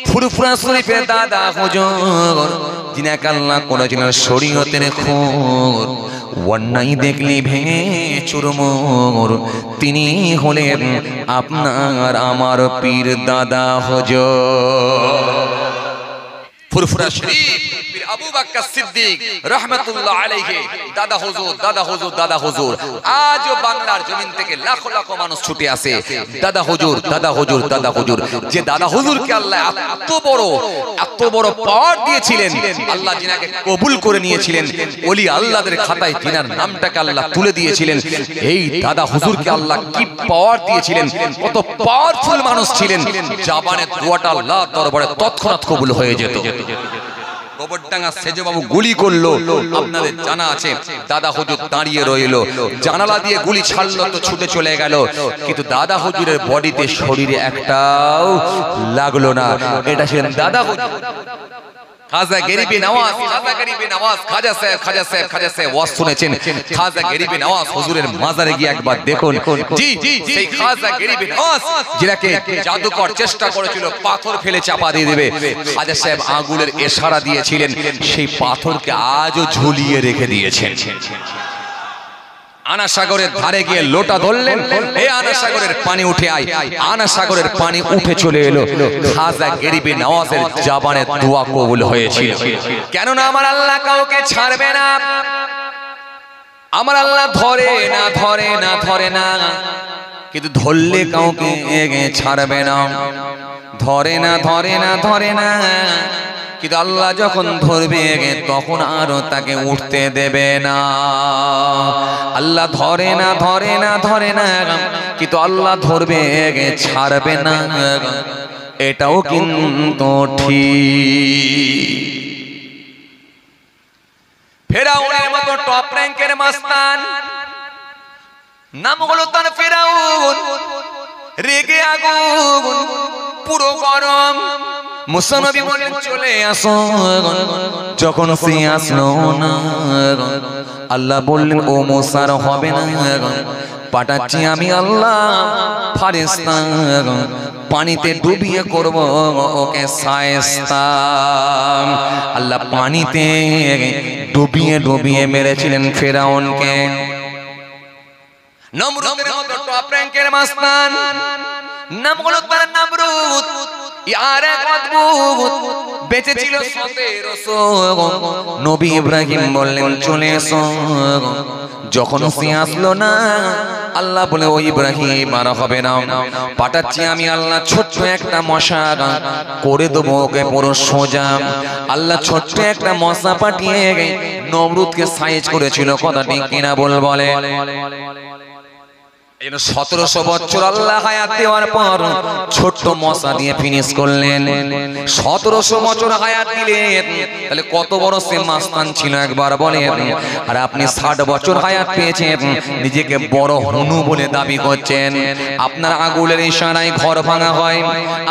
ফুরফুরা শরীফের দাদা হুজুর যিনাকে আল্লাহ করেছিলেন শরীয়তের খোর, অন্যায় দেখলে ভেঙে চুরমুর, তিনি হলেন আপনার আমার পীর দাদা হুজুর। ফুরফুরা শরীফ পীর আবু বকর সিদ্দিক রাহমাতুল্লাহ আলাইহি দাদা হুজুর, দাদা হুজুর, দাদা হুজুর। আজও বাংলার জমিন থেকে লাখো লাখো মানুষ ছুটে আসে দাদা হুজুর, দাদা হুজুর, দাদা হুজুর। যে দাদা হুজুরকে আল্লাহ এত বড় পাওয়ার দিয়েছিলেন, আল্লাহ যিনাকে কবুল করে নিয়েছিলেন, ওলি আল্লাহদের খাতায় যিনার নামটাকে আল্লাহ তুলে দিয়েছিলেন, এই দাদা হুজুরকে আল্লাহ কি পাওয়ার দিয়েছিলেন, কত পাওয়ারফুল মানুষ ছিলেন। জাবানের দোয়াটা আল্লাহ দরবারে তৎক্ষণাৎ কবুল হয়ে যেত। গোবরডাঙ্গা সেজে বাবু গুলি করলো, আপনাদের জানা আছে। দাদা হুজুর দাঁড়িয়ে রইলো, জানালা দিয়ে গুলি ছাড়লো তো ছুটে চলে গেল, কিন্তু দাদা হুজুরের বডিতে শরীরে একটাও লাগলো না। এটা ছিলেন দাদা হুজুর। খাজা গরিবে নওয়াজ, খাজা গরিবে নওয়াজ, খাজা সাহেব, খাজা সাহেব, খাজা সাহেব ওয়াজ শুনেছেন। খাজা গরিবে নওয়াজ হুজুরের মাজারে গিয়ে একবার দেখুন। জি, সেই খাজা গরিবে নওয়াজ যিনাকে জাদুকর চেষ্টা করেছিল পাথর ফেলে চাপা দিয়ে দেবে, খাজা সাহেব আঙ্গুলের ইশারা দিয়েছিলেন, সেই পাথরকে আজও ঝুলিয়ে রেখে দিয়েছেন। আনা সাগরের ধারে গিয়ে লোটা ধরলেন, এ আনা সাগরের পানি উঠে আয়। আনা সাগরের পানি উঠে চলে এলো। খাজা গরিবে নওয়াজের জাবানের দোয়া কবুল হয়েছিল। কেননা আমার আল্লাহ কাউকে ছাড়বে না, আমার আল্লাহ ধরে না, ধরে না, ধরে না, কিন্তু ধরলে কাউকে ছাড়বে না। ধরে না, ধরে না, ধরে না, কিন্তু আল্লাহ যখন ধরবে তখন আরো তাকে উঠতে দেবে না। আল্লাহ ধরে না, ধরে না, ধরে না, কিন্তু আল্লাহ ধরবে ছাড়বে না, এটাও কিন্তু ঠিক। ফেরাউনের মতো টপ র্যাঙ্কের মাস্তান, নাম হলো তার ফেরাউন, রেগে আগুন পুরো গরম। মুসা নবী বলেন চলে আসো, যখন সে আসলো না আল্লাহ বললেন ও মুসার হবে না, পাঠাচ্ছি আমি আল্লাহ ফারেস্তা, পানিতে ডুবিয়ে করব ওকে শায়েস্তা। আল্লাহ পানিতে ডুবিয়ে ডুবিয়ে মেরেছিলেন ফেরাউনকে। নমরুদের মতো টপ র্যাঙ্কের মাস্তান, নাম হলো তার নমরুদ, ইয়ার এক অদ্ভুত, বেঁচে ছিল 1700। নবী ইব্রাহিম বললেন চলে এসো, যখন সে আসলো না আল্লাহ বলে ও ইব্রাহিম আর হবে না, পাঠাচ্ছি আমি আল্লাহ ছোট্ট একটা মশা করে দেবো ওকে পুরো সোজা। আল্লাহ ছোট্ট একটা মশা পাঠিয়ে নমরুদকে সাইজ করেছিল, কথা ঠিক কিনা বলে। 1700 বছর আল্লাহ হায়াত দেওয়ার পর ছোট্ট মশা দিয়ে ফিনিশ করলেন। 1700 বছর হায়াত দিলেন, তাহলে কত বড় সে মাস্তান ছিল একবার বলেন। আর আপনি 60 বছর হায়াত পেয়েছেন, নিজেকে বড় হনু বলে দাবি করছেন। আপনার আঙুলের ইশারায় ঘর ভাঙা হয়,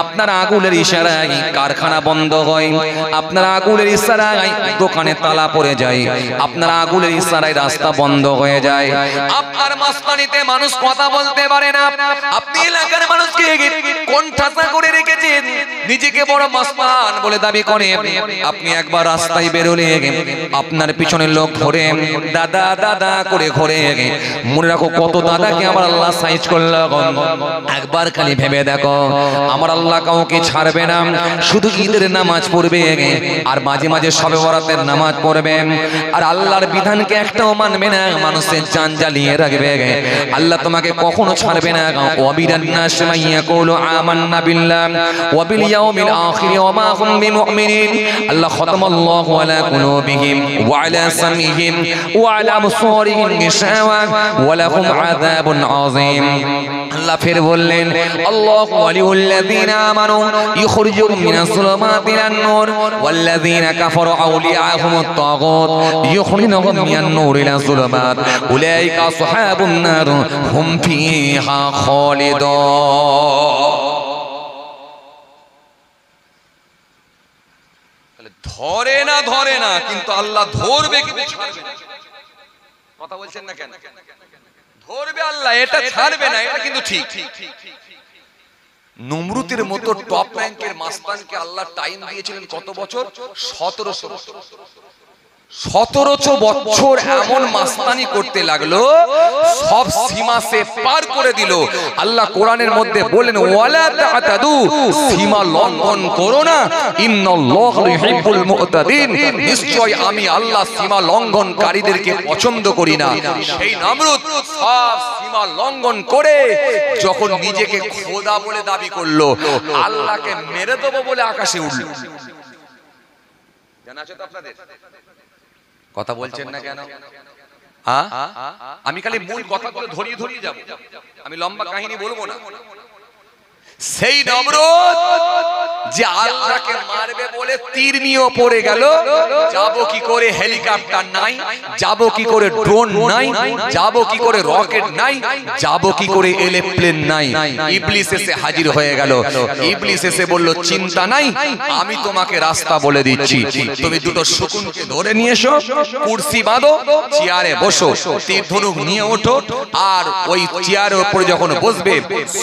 আপনার আঙুলের ইশারায় কারখানা বন্ধ হয়, আপনার আঙুলের ইশারায় দোকানে তালা পড়ে যায়, আপনার আঙুলের ইশারায় রাস্তা বন্ধ হয়ে যায়। আপনার মাস্তানিতে মানুষ কথা বলতে পারে না, আপনি এলাকার মানুষকে কোন ঠাসা করে রেখেছেন, নিজেকে বড় মাস্তান বলে দাবি করে। আপনি একবার রাস্তায় বেরোলে আপনার পিছনে লোক ঘোরে, দাদা দাদা করে ঘোরে। মনে রাখো কত দাদাকে আমার আল্লাহ সাইজ করলো। একবার খালি ভেবে দেখো, আমার আল্লাহ কাউকে ছাড়বে না, শুধু ঈদের নামাজ পড়বে আর মাঝে মাঝে শবে বরাতের নামাজ পড়বে, আর আল্লাহর বিধানকে একটাও মানবে না, মানুষের জান জ্বালিয়ে রাখবে। আল্লাহ তোমাকে কখনো ছাড়বে না। ওয়াবিরান নাস মাইয়াকুলু আমান্না বিল্লাহ ওয়া বিল ইয়াউমিল আখির ওয়া মা হুম বিমুমিনিন। আল্লাহ খাতামাল্লাহু আলা কুলুবিহিম ওয়া আলা সামিহিম ওয়া আলা আবসারিহিম গিশাওয়া ওয়া লাহুম আযাবুন আযীম। আল্লাহ ফের বললেন আল্লাহু ওয়ালিউল্লাযিনা আমানু ইখরিজুহুম মিনাস যুলুমাতি ইলান নূর ওয়াল্লাযিনা কাফারু আউলিয়াহুমুত তাগুত ইখরিজুহুম মিনান নূর ইলা যুলুমাত উলাইকা আসহাবুন নার হুম ফিহা খালিদুন। ধরে না, ধরে না, কিন্তু আল্লাহ ধরবে, কিন্তু ছাড়বে না। কথা বলছেন না কেন? ধরবে আল্লাহ, এটা ছাড়বে না, এটা কিন্তু ঠিক। নমরুদের মতো টপ র্যাঙ্কের মাস্তানকে আল্লাহ টাইম দিয়েছিলেন কত বছর? 1700 বছর। 1700 বছর এমন মাস্তানি করতে লাগলো, সব সীমা সে পার করে দিল। আল্লাহ কোরআনের মধ্যে বলেন, ওয়ালা তা'তাদু, সীমা লঙ্ঘন করো না, ইন্নাল্লাহা ইউহিব্বুল মু'তাদিন, নিশ্চয় আমি আল্লাহ সীমা লঙ্ঘনকারীদেরকে পছন্দ করি না। সেই নমরুদ সব সীমা লঙ্ঘন করে যখন নিজেকে খোদা বলে দাবি করলো, আল্লাহকে মেরে দেবো বলে আকাশে উঠল। জানা আছে তো আপনাদের? কথা বলছেন না কেন? আমি খালি মূল কথাগুলো ধরিয়ে ধরিয়ে যাব, আমি লম্বা কাহিনী বলবো না। সেই নমরুদ যে আল্লাহকে মারবে বলে তীর নিয়ে পড়ে গেল, যাব কি করে হেলিকপ্টার নাই, যাব কি করে ড্রোন নাই, যাব কি করে রকেট নাই, যাব কি করে এরোপ্লেন নাই। ইবলিস এসে হাজির হয়ে গেল। ইবলিস এসে বলল, চিন্তা নাই, আমি তোমাকে রাস্তা বলে দিচ্ছি। তুমি দুটো শকুনকে ধরে নিয়ে এসো, কুরসি বাঁধো, চেয়ারে বসো, তীর ধনুক নিয়ে ওঠো, আর ওই চেয়ারের উপরে যখন বসবে,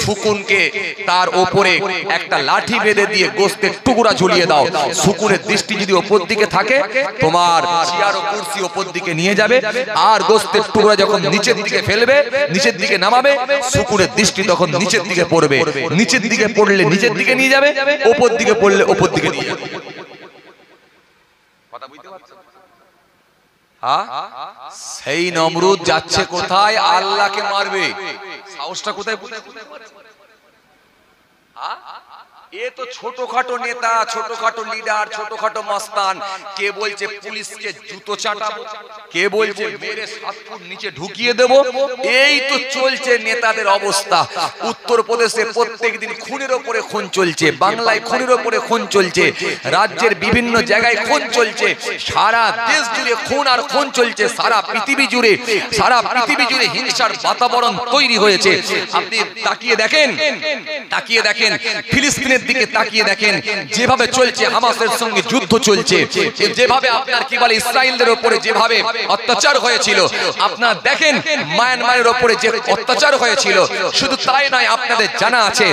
শকুনকে তার উপরে একটা লাঠি বেঁধে দিয়ে গোস্তের টুকরা ঝুলিয়ে দাও। শকুনের দৃষ্টি যদি উপর দিকে থাকে, তোমার চেয়ার ও কুরসি উপর দিকে নিয়ে যাবে, আর গোস্তের টুকরা যখন নিচের দিকে ফেলবে, নিচের দিকে নামাবে, শকুনের দৃষ্টি তখন নিচের দিকে পড়বে। নিচের দিকে পড়লে নিচের দিকে নিয়ে যাবে, উপর দিকে পড়লে উপর দিকে নিয়ে যাবে। কথা বুঝতে পারছেন? সেই নমরুদ যাচ্ছে কোথায়? আল্লাহকে মারবে। সাহসটা কোথায়? এ তো ছোটখাটো নেতা, ছোটখাটো লিডার, ছোটখাটো মস্তান। কে বলছে পুলিশকে জুতো চাটাবো, কে বলছে মেরে 7 ফুট নিচে ঢুকিয়ে দেব। এই তো চলছে নেতাদের অবস্থা। উত্তরপ্রদেশে প্রত্যেকদিন খুনের ওপরে খুন চলছে, বাংলায় খুনের ওপরে খুন চলছে, রাজ্যের বিভিন্ন জায়গায় খুন চলছে, সারা দেশ জুড়ে খুন আর খুন চলছে, সারা পৃথিবী জুড়ে হিংসার বাতাবরণ তৈরি হয়েছে। আপনি তাকিয়ে দেখেন ফিলিস্তিনের দিকে তাকিয়ে দেখেন, যেভাবে চলছে হামাসের সঙ্গে যুদ্ধ চলছে, যেভাবে আপনার কি বলে ইসরায়েলদের উপরে যেভাবে অত্যাচার হয়েছিল, আপনারা দেখেন মায়ানমারের উপরে যে অত্যাচার হয়েছিল। শুধু তাই নয়, আপনাদের জানা আছে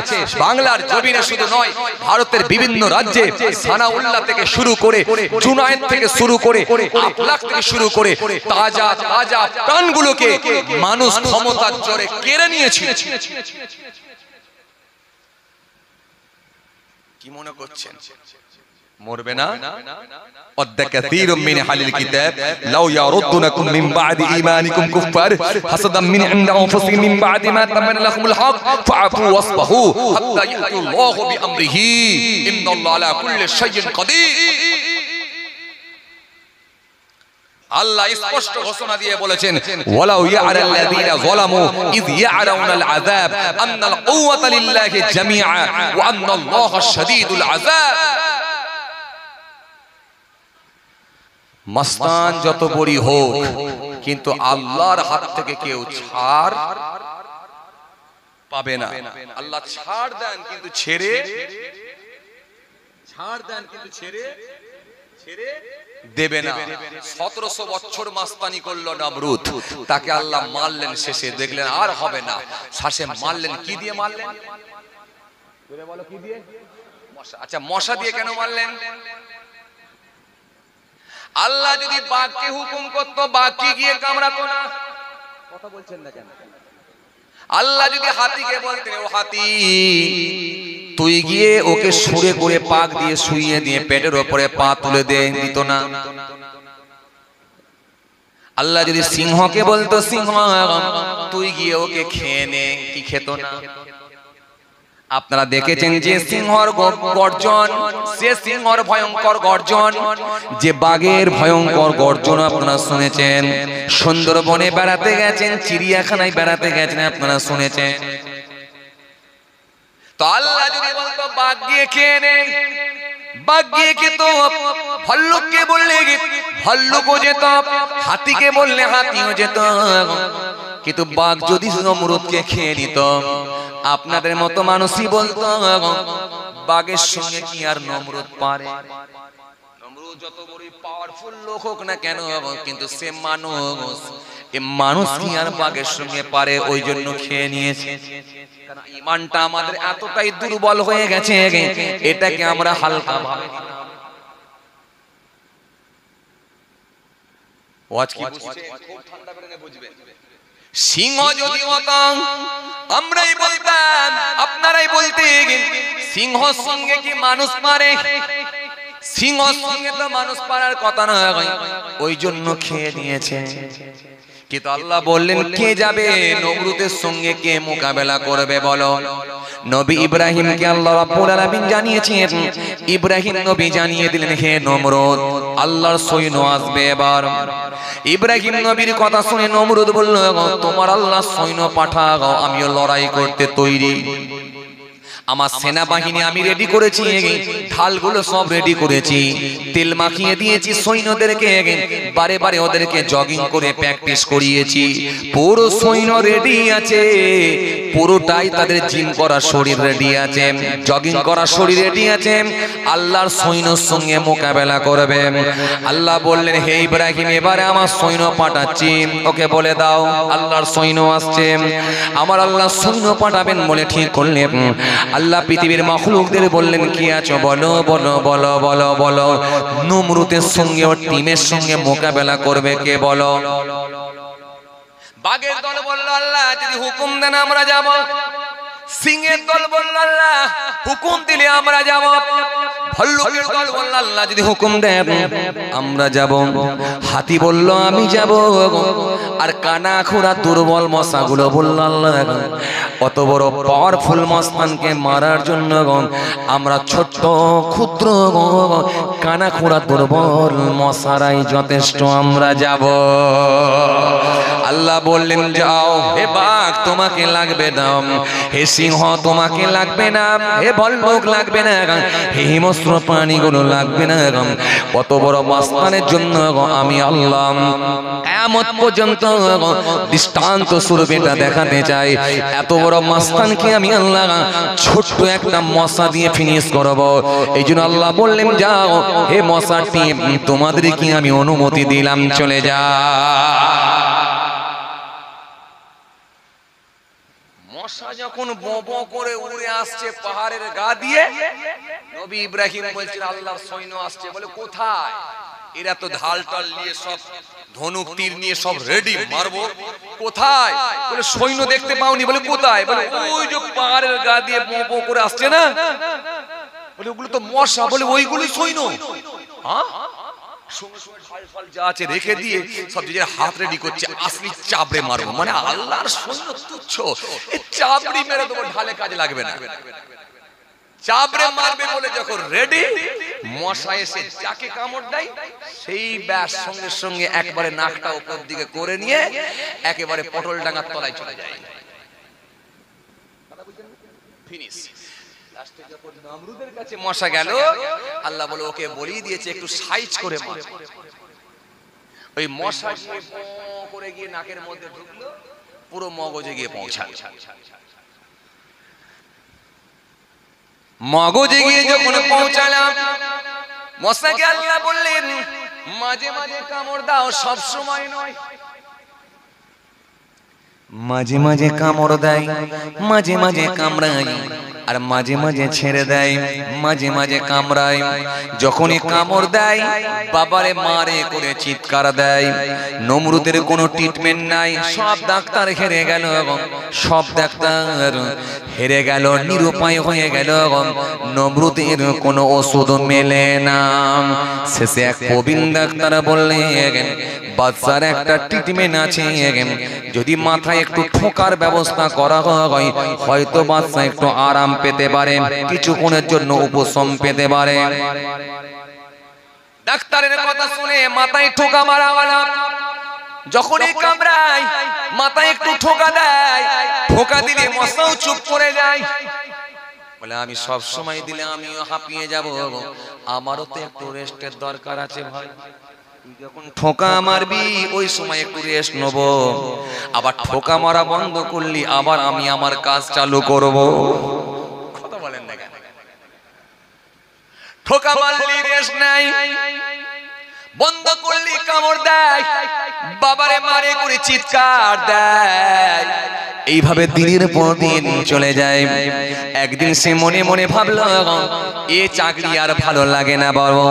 বাংলার জমিনে শুধু নয়, ভারতের বিভিন্ন রাজ্যে সানাউল্লাহ থেকে শুরু করে, জুনায়েদ থেকে শুরু করে, আফলাক থেকে শুরু করে, তাজা তাজা প্রাণগুলোকে মানুষ ক্ষমতার জোরে কেড়ে নিয়েছিল। কি মনে করছেন মরবে না? ওয়াদ্দা কাসীরুম মিন আহলিল কিতাব লাউ ইয়ারুদ্দুনাকুম মিন বা'দি ঈমানিকুম কুফার হাসাদাম মিন ইনদি আনফুসিহিম মিন বা'দি মা তাবাyyana লাহুমুল হক ফাআফু ওয়াসফাহু হাত্তা ইয়াতুল্লাহু বিআমরিহি ইন্নাল্লাহা আলা কুল্লি শাইইন কাদির। আল্লাহ স্পষ্ট ঘোষণা দিয়ে বলেছেন, ওয়ালাউ ইয়া'লাল্লাযীনা যালামু ইয ইয়া'রাউনাল আযাব আন্নাল কুওয়াতা লিল্লাহি জামিআ ওয়া আন্নাল্লাহা শাদীদুল আযাব। মস্তান যত বড়ই হোক, কিন্তু আল্লাহর হাত থেকে কেউ ছাড় পাবে না। আল্লাহ ছাড় দেন কিন্তু ছেড়ে দেবে না। 1700 বছর মাস্তানি করলো নমরুদ, তাকে আল্লাহ মারলেন। শেষে দেখলেন আর হবে না, শ্বাসে মারলেন। কি দিয়ে মারলেন? বলো কি দিয়ে? মশা। আচ্ছা, মশা দিয়ে কেন মারলেন? আল্লাহ যদি বাঘকে হুকুম করতো, বাঘকে গিয়ে কামড়াতো না। কথা বলছেন না কেন? আল্লাহ যদি হাতিকে বলতেন, ও হাতি তুই গিয়ে ওকে সুরে করে পাক দিয়ে শুইয়ে দিয়ে পেটের ওপরে পা তুলে দে, দিত না। আল্লাহ যদি সিংহকে বলতো, সিংহ তুই গিয়ে ওকে খেয়ে নে, কি খেত না? আপনারা দেখেছেন যে সিংহর গর্জন, সে সিংহর ভয়ঙ্কর গর্জন, যে বাঘের ভয়ঙ্কর গর্জন আপনারা শুনেছেন। সুন্দরবনে বেড়াতে গেছেন, চিড়িয়াখানায় বেড়াতে গেছেন, আপনারা শুনেছেন। তো আল্লাহ যদি বলতো বাঘ গিয়ে খেয়ে নে, বাঘ গিয়ে খেত। ভাল্লুককে বললে ভাল্লুকও যেত, হাতিকে বললে হাতিও যেত। কিন্তু বাঘ যদি নমরুদকে খেয়ে নিত, আপনাদের মতো মানুষই বলতো বাঘের সঙ্গে কি আর নমরুদ পারে? নমরুদ যত বড় পাওয়ারফুল লোক হোক না কেন, কিন্তু সে মানুষ, এ মানুষ কি আর বাঘের সঙ্গে পারে, ওই জন্য খেয়ে নিয়েছে। কারণ ঈমানটা আমাদের এতটাই দুর্বল হয়ে গেছে, এটাকে আমরা হালকা ভাবে সিংহ যদি হতাম আমরাই বলতাম, আপনারাই বলতেন সিংহ সঙ্গে কি মানুষ পারে? সিংহ সঙ্গে তো মানুষ পারার কথা নয়, ওই জন্য খেয়ে নিয়েছে। কিন্তু আল্লাহ বললেন কে যাবে নমরুদের সঙ্গে, কে মোকাবেলা করবে বলো? নবী ইব্রাহিমকে আল্লাহ রাব্বুল আলামিন জানিয়েছেন। ইব্রাহিম নবী জানিয়ে দিলেন, হে নমরুদ, আল্লাহর সৈন্য আসবে এবার। ইব্রাহিম নবীর কথা শুনে নমরুদ বলল, তোমার আল্লাহ সৈন্য পাঠাও, আমিও লড়াই করতে তৈরি। আমার সেনাবাহিনী আমি রেডি করেছি, ঢালগুলো সব রেডি করেছি, তেল মাখিয়ে দিয়েছি সৈন্যদেরকে, বারে বারে ওদেরকে জগিং করে প্র্যাকটিস করিয়েছি। পুরো সৈন্য রেডি আছে, পুরোটাই তাদের জিম করা শরীর রেডি আছে, জগিং করা শরীর রেডি আছে, আল্লাহর সৈন্যর সঙ্গে মোকাবেলা করবে। আল্লাহ বললেন, হে ইব্রাহিম, এবারে আমার সৈন্য পাঠাচ্ছি, ওকে বলে দাও আল্লাহর সৈন্য আসছে। আমার আল্লাহ সৈন্য পাঠাবেন বলে ঠিক করলেন। আল্লাহ পৃথিবীর মাখলুকদের বললেন, কি আছো বলো বলো বলো বলো বলো, নমরুদের সঙ্গে ওর টিমের সঙ্গে মোকাবেলা করবে কে বলো? বাঘের দল বলল, আল্লাহ যদি হুকুম দেন আমরা যাব। সিংহের দল বলল, আল্লাহ হুকুম দিলে আমরা যাব। ভাল্লুকের দল বলল, আল্লাহ যদি হুকুম দেন আমরা যাব। হাতি বলল, আমি যাব। আর কানা খোরা দুর্বল মশাগুলো বলল, আল্লাহ অত বড় পাওয়ারফুল মস্তানকে মারার জন্য আমরা ছোট্ট ক্ষুদ্র কানা খোরা দুর্বল মশারাই যথেষ্ট, আমরা যাব। আল্লাহ বললেন, যাও। হে বাঘ তোমাকে লাগবে না, হে সিংহ তোমাকে লাগবে না, হে ভাল্লুক লাগবে না, হে হিংস্র প্রাণীগুলো লাগবে না। কত বড় মস্তানের জন্য আমি আল্লাহ কিয়ামত পর্যন্ত দৃষ্টান্ত স্বরূপ এটা দেখাতে চাই। এত বড় মস্তানকে আমি আল্লাহ ছোট্ট একটা মশা দিয়ে ফিনিশ করব। এই জন্য আল্লাহ বললেন, যাও হে মশাটি, তোমাদের কি আমি অনুমতি দিলাম, চলে যা। মশা যখন বো করে উড়ে আসছে পাহাড়ের গা দিয়ে, নবী ইব্রাহিম বলছেন, আল্লাহর সৈন্য আসছে। বলে কোথায়? এরা তো ঢাল টাল নিয়ে সব ধনুক তীর নিয়ে সব রেডি, মারবো। কোথায়? বলে সৈন্য দেখতে পাওনি। বলে কোথায়? বলে ওই যে পাহাড়ের গা দিয়ে বো করে আসছে না। বলে ওগুলো তো মশা। বলে ওইগুলোই সৈন্য। হ্যাঁ, যা আছে রেখে দিয়ে সব নিজের হাত রেডি করছে, আসলি চাবড়ে মারবো। মানে আল্লাহর সৈন্য তুচ্ছ, এই চাবড়ি মেরে দেবো, ঢালে কাজে লাগবে না। চাবড়ে মারবে বলে যখন রেডি, মশা এসে যাকে কামড় দেয় সেই ব্যাস সঙ্গে সঙ্গে একবারে নাকটা উপর দিকে করে নিয়ে একেবারে পটল ডাঙার তলায় চলে যায়। ফিনিশ। লাস্টে যখন নমরুদের কাছে মশা গেল, আল্লাহ বলে ওকে বলিয়ে দিয়েছে একটু সাইজ করে মার। ওই মশা করে গিয়ে নাকের মধ্যে ঢুকলো, পুরো মগজে গিয়ে পৌঁছালো। মগজে গিয়ে যখন পৌঁছালাম, মশাকে আল্লাহ বললেন, মাঝে মাঝে কামড় দাও, সব সময় নয়। মাঝে মাঝে কামড় দেয়, মাঝে মাঝে কামড়ায়, আর মাঝে মাঝে ছেড়ে দেয়, মাঝে মাঝে কামড়ায়। যখনই কামড় দেয় বাবারে মারে করে চিৎকার দেয়। নমরুদের কোনো ট্রিটমেন্ট নাই, সব ডাক্তার হেরে গেল, সব ডাক্তার হেরে গেল, নিরুপায় হয়ে গেল। নমরুদের কোনো ওষুধ মেলে না। শেষে এক প্রবীণ ডাক্তার বললেন, বাচ্চার একটা ট্রিটমেন্ট আছে, যদি মাথায় একটু ঠোকার ব্যবস্থা করা হয় হয়তো বাচ্চা একটু আরাম পেতে পারে, কিছুক্ষণের জন্য উপশম পেতে পারে। ডাক্তারের কথা শুনে মাথায় ঠোকা মারা হলো। যখনই কামড়ায় মাথায় একটু ঠোকা দেয়, ঠোকা দিলে মশাও চুপ করে যায়। বলে আমি সব সময় দিলে আমিও হাঁপিয়ে যাব, আমারও তো একটু রেস্টের দরকার আছে ভাই। যখন ঠোকা মারবি ওই সময় একটু রেস্ট নেব, আবার ঠোকা মারা বন্ধ করলি আবার আমি আমার কাজ চালু করব। কথা বলেন না কেন? ঠোকা মারলি রেশ নাই, বন্ধ করলি কামড় দেয়, বাবারে মারে করে চিৎকার দেয়। এইভাবে দিনের পর দিন চলে যায়। একদিন সে মনে মনে ভাবলো এ চাকরি আর ভালো লাগে না বাবা,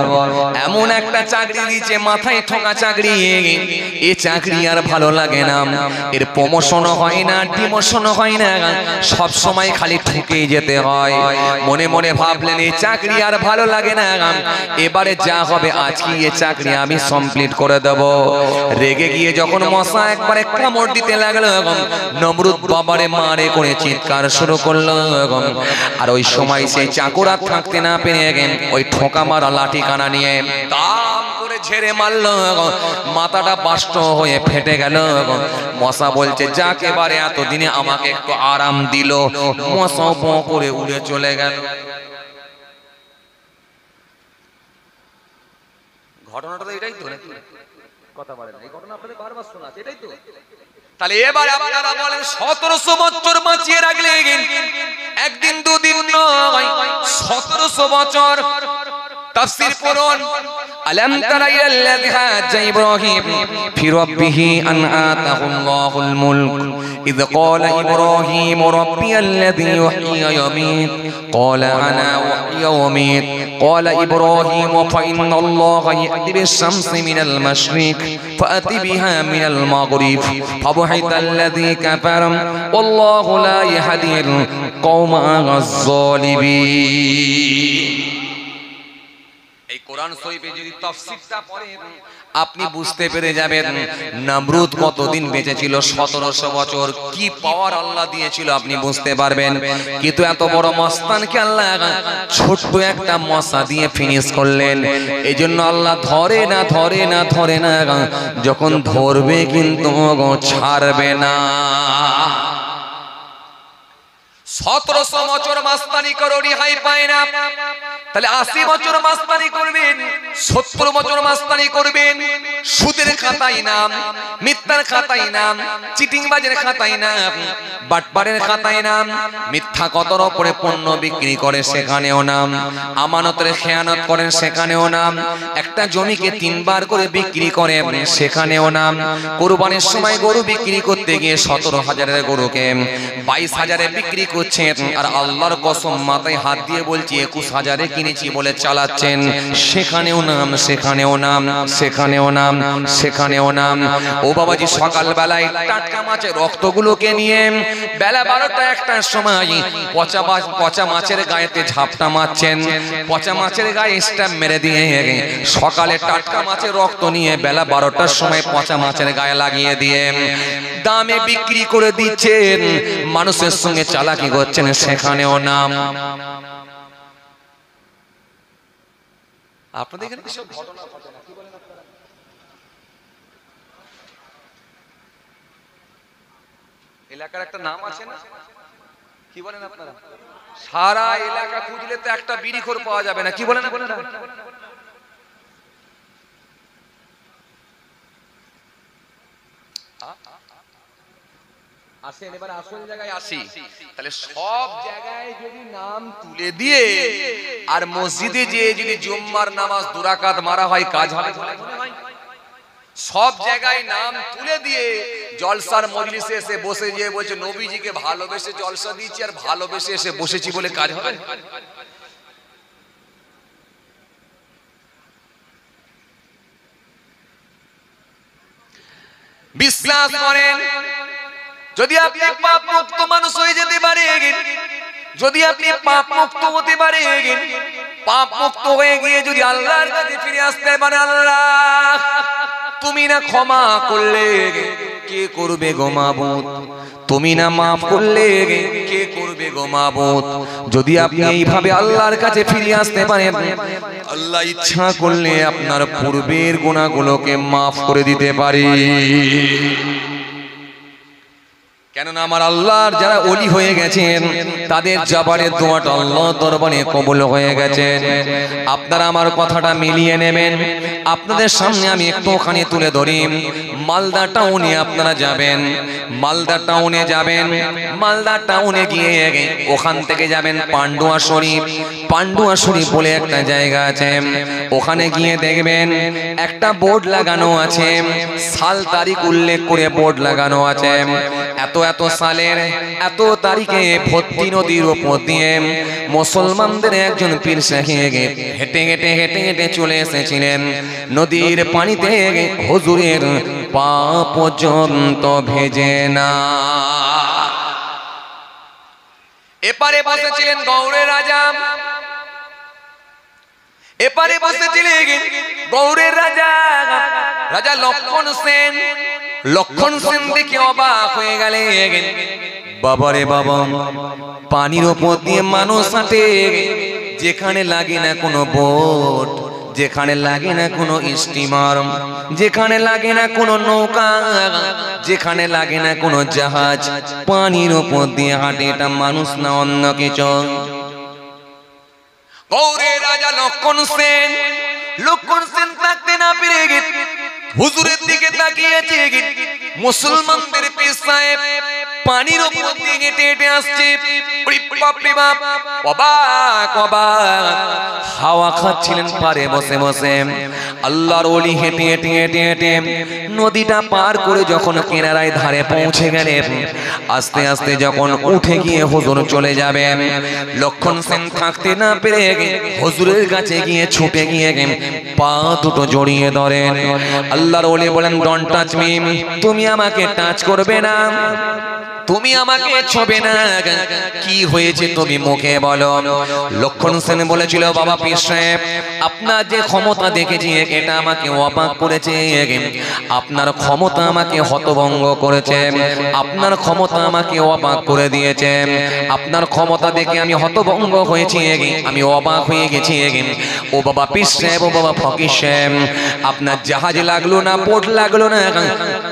এমন একটা চাকরি দিয়েছে মাথায় ঠোকা চাকরি, এ চাকরি আর ভালো লাগে না, এর প্রমোশনও হয় না, ডিমোশনও হয় না, সব সময় খালি ঠকেই যেতে হয়। মনে মনে ভাবলেন এই চাকরি আর ভালো লাগে না, এবারে যা হবে আজকে এ চাকরি আমি কমপ্লিট করে দেব। রেগে গিয়ে যখন মশা একবারে কামড় দিতে লাগলো, নমরুদ বাবারে মারে করে চিৎকার শুরু করলো। আর ওই সময় সেই চাকর আর থাকতে না পেরে ওই ঠোকা মারা লাঠি কানা নিয়ে দাম করে ঝেড়ে মারলো, মাথাটা বাষ্ট হয়ে ফেটে গেল। মশা বলছে যাক এবারে এতদিনে আমাকে একটু আরাম দিল, মশা পো করে উড়ে চলে গেল। ঘটনাটা তো এটাই তো, কথা বলেন এই ঘটনা আপনাদের বারবার শোনা আছে, এটাই তো। তাহলে এবার আপনারা বলেন 1700 বছর বাঁচিয়ে রাখলে একদিন দুদিন নয়, 1700 বছর। তাফসীর পড়ুন, আলাম তারা ইলাল্লাযী হাজ্জা ইব্রাহিম ফি রাব্বিহি আন আতাহুল্লাহুল মুলক ইয ক্বালা ইব্রাহিম রাব্বিয়াল্লাযী ইউহয়ী ওয়া ইউমীত ক্বালা আনা উহয়ী ওয়া উমীত ক্বালা ইব্রাহিম ফা ইন্নাল্লাহা ইয়া'তি বিশ-শামসি মিনাল মাশরিক ফা'তি বিহা মিনাল মাগরিব ফাবুহিতাল্লাযী কাফারা ওয়াল্লাহু লা ইয়াহদিল কওমাজ যালিমিন। এই কোরআন শরীফে যদি তাফসীরটা পড়েন আপনি বুঝতে পেরে যাবেন নমরুদ কতদিন বেঁচে ছিল, 1700 বছর। কি পাওয়ার আল্লাহ দিয়েছিল আপনি বুঝতে পারবেন। কিন্তু এত বড় মস্তানকে আল্লাহ ছোট্ট একটা মশা দিয়ে ফিনিশ করলেন। এইজন্য আল্লাহ ধরে না ধরে না ধরে না, যখন ধরবে কিন্তু ছাড়বে না। 1700 বছর মাস্তানি করো রিহাই পায় না, তাহলে 80 বছর মাস্তানি করবেন, 70 বছর মাস্তানি করবেন। সুদের খাতায় নাম, মিথ্যার খাতায় নাম, চিটিংবাজের খাতায় নাম, বাটপারের খাতায় নাম, মিথ্যা কথার উপরে পণ্য বিক্রি করে সেখানেও নাম, আমানতের খেয়ানত করেন সেখানেও নাম, একটা জমিকে 3 বার করে বিক্রি করে সেখানেও নাম, কুরবানির সময় গরু বিক্রি করতে গিয়ে 17,000-এর গরুকে 22,000-এ বিক্রি করছেন, আর আল্লাহর কসম মাথায় হাত দিয়ে বলছি 21,000-এ কিনেছি বলে চালাচ্ছেন, সেখানেও নাম, সেখানেও নাম, সেখানেও নাম, সেখানেও নাম। ও বাবাজি সকাল বেলায় টাটকা মাছের রক্তগুলোকে নিয়ে বেলা 12টা-1টার সময় পচা মাছের গায়েতে ঝাপটা মারছেন, পচা মাছের গায়ে স্ট্যাম্প মেরে দিয়ে সকালে টাটকা মাছের রক্ত নিয়ে বেলা 12টার সময় পচা মাছের গায়ে লাগিয়ে দিয়ে দামে বিক্রি করে দিচ্ছেন, মানুষের সঙ্গে চালাকি করছেন, সেখানেও নাম। আপনাদের এখানে কি সব ঘটনা ঘটে না? কি বলেন আপনারা? এলাকার একটা নাম আছে না, কি বলেন আপনারা? সারা এলাকা খুঁজলে তো একটা বিড়িখোর পাওয়া যাবে না, কি বলেন আপনারা? আসেন এবার আসল জায়গায় আসি। তাহলে সব জায়গায় যদি নাম তুলে দিয়ে আর মসজিদে যে যদি জুম্মার নামাজ 2 রাকাত মারা হয় কাজ হবে? সব জায়গায় নাম তুলে দিয়ে জলসার মজলিসে এসে বসে যে বলছে নবীজিকে ভালোবেসে জলসা দিয়েছি আর ভালোবেসে এসে বসেছি বলে কাজ হবে? বিশ্বাস করেন, যদি আপনি পাপ মুক্ত মানুষ হয়ে যেতে পারেন, যদি আপনি পাপ মুক্ত হতে পারেন, পাপ মুক্ত হয়ে গিয়ে যদি আল্লাহর কাছে ফিরে আসতে পারেন, আল্লাহ তুমি না ক্ষমা করলে কে করবে গো মাবুদ, তুমি না মাফ করলে কে করবে গো মাবুদ। যদি আপনি এইভাবে আল্লাহর কাছে ফিরে আসতে পারেন, আল্লাহ ইচ্ছা করলে আপনার পূর্বের গুনাহগুলোকে মাফ করে দিতে পারে। কেননা আমার আল্লাহর যারা ওলি হয়ে গেছেন তাদের জবানের দোয়াটা আল্লাহর দরবারে কবুল হয়ে গেছে। আপনারা আমার কথাটা মিলিয়ে নেবেন। আপনাদের সামনে আমি একটুখানি তুলে ধরি। মালদা টাউনে আপনারা যাবেন, মালদা টাউনে যাবেন, মালদা টাউনে গিয়ে ওখান থেকে যাবেন পান্ডুয়া শরীফ। পান্ডুয়া শরীফ বলে একটা জায়গা আছে, ওখানে গিয়ে দেখবেন একটা বোর্ড লাগানো আছে, সাল তারিখ উল্লেখ করে বোর্ড লাগানো আছে। এত এত সালের এত তারিখে ভর্তি নদীর উপর দিয়ে মুসলমানদের একজন পীর সাহেব হেঁটে হেঁটে হেঁটে হেঁটে চলে এসেছিলেন। নদীর পানিতে হুজুরের পা পর্যন্ত ভেজে না। এপারে বসেছিলেন গৌড়ের রাজা, এপারে বসেছিলেন গৌড়ের রাজা, রাজা লক্ষণ সেন। লক্ষণ সেন দেখে অবাক হয়ে গেলেন, বাবারে বাবা, পানির ওপর দিয়ে মানুষ হাঁটে, যেখানে লাগে না কোনো বোট, যেখানে লাগে না কোনো স্টিমার, যেখানে লাগে না কোনো নৌকা, যেখানে লাগে না কোনো জাহাজ, পানির ওপর দিয়ে হাঁটে, এটা মানুষ না অন্য কিছু। গৌড়ের রাজা লক্ষণ সেন, লক্ষণ সেন থাকতে না পেরে হুজুরের দিকে তাকিয়েছে। মুসলমানদের পীর সাহেব পানির উপর দিয়ে হেঁটে হেঁটে আসছে, অবাক অবাক হাওয়া খাচ্ছিলেন পারে বসে বসে। আল্লাহর ওলি হেঁটে হেঁটে হেঁটে হেঁটে নদীটা পার করে যখন কিনারায় ধারে পৌঁছে গেলেন, আস্তে আস্তে যখন উঠে গিয়ে হুজুর চলে যাবেন, লক্ষণ সেন থাকতে না পেরে হুজুরের কাছে গিয়ে ছুটে গিয়ে পা দুটো জড়িয়ে ধরেন। আল্লাহর ওলি বলেন, ডোন্ট টাচ মি, তুমি আমাকে টাচ করবে না, তুমি আমাকে ছবে না, কি হয়েছে তুমি মুখে বলো। লক্ষণ সেন বলেছিল, বাবা পীর সাহেব, আপনার যে ক্ষমতা দেখেছি এটা আমাকে অবাক করেছে, আপনার ক্ষমতা আমাকে হতভঙ্গ করেছে, আপনার ক্ষমতা আমাকে অবাক করে দিয়েছে, আপনার ক্ষমতা দেখে আমি হতভঙ্গ হয়েছি, আমি অবাক হয়ে গেছি। ও বাবা পীর সাহেব, ও বাবা ফকির সাহেব, আপনার জাহাজ লাগলো না, বোট লাগলো না,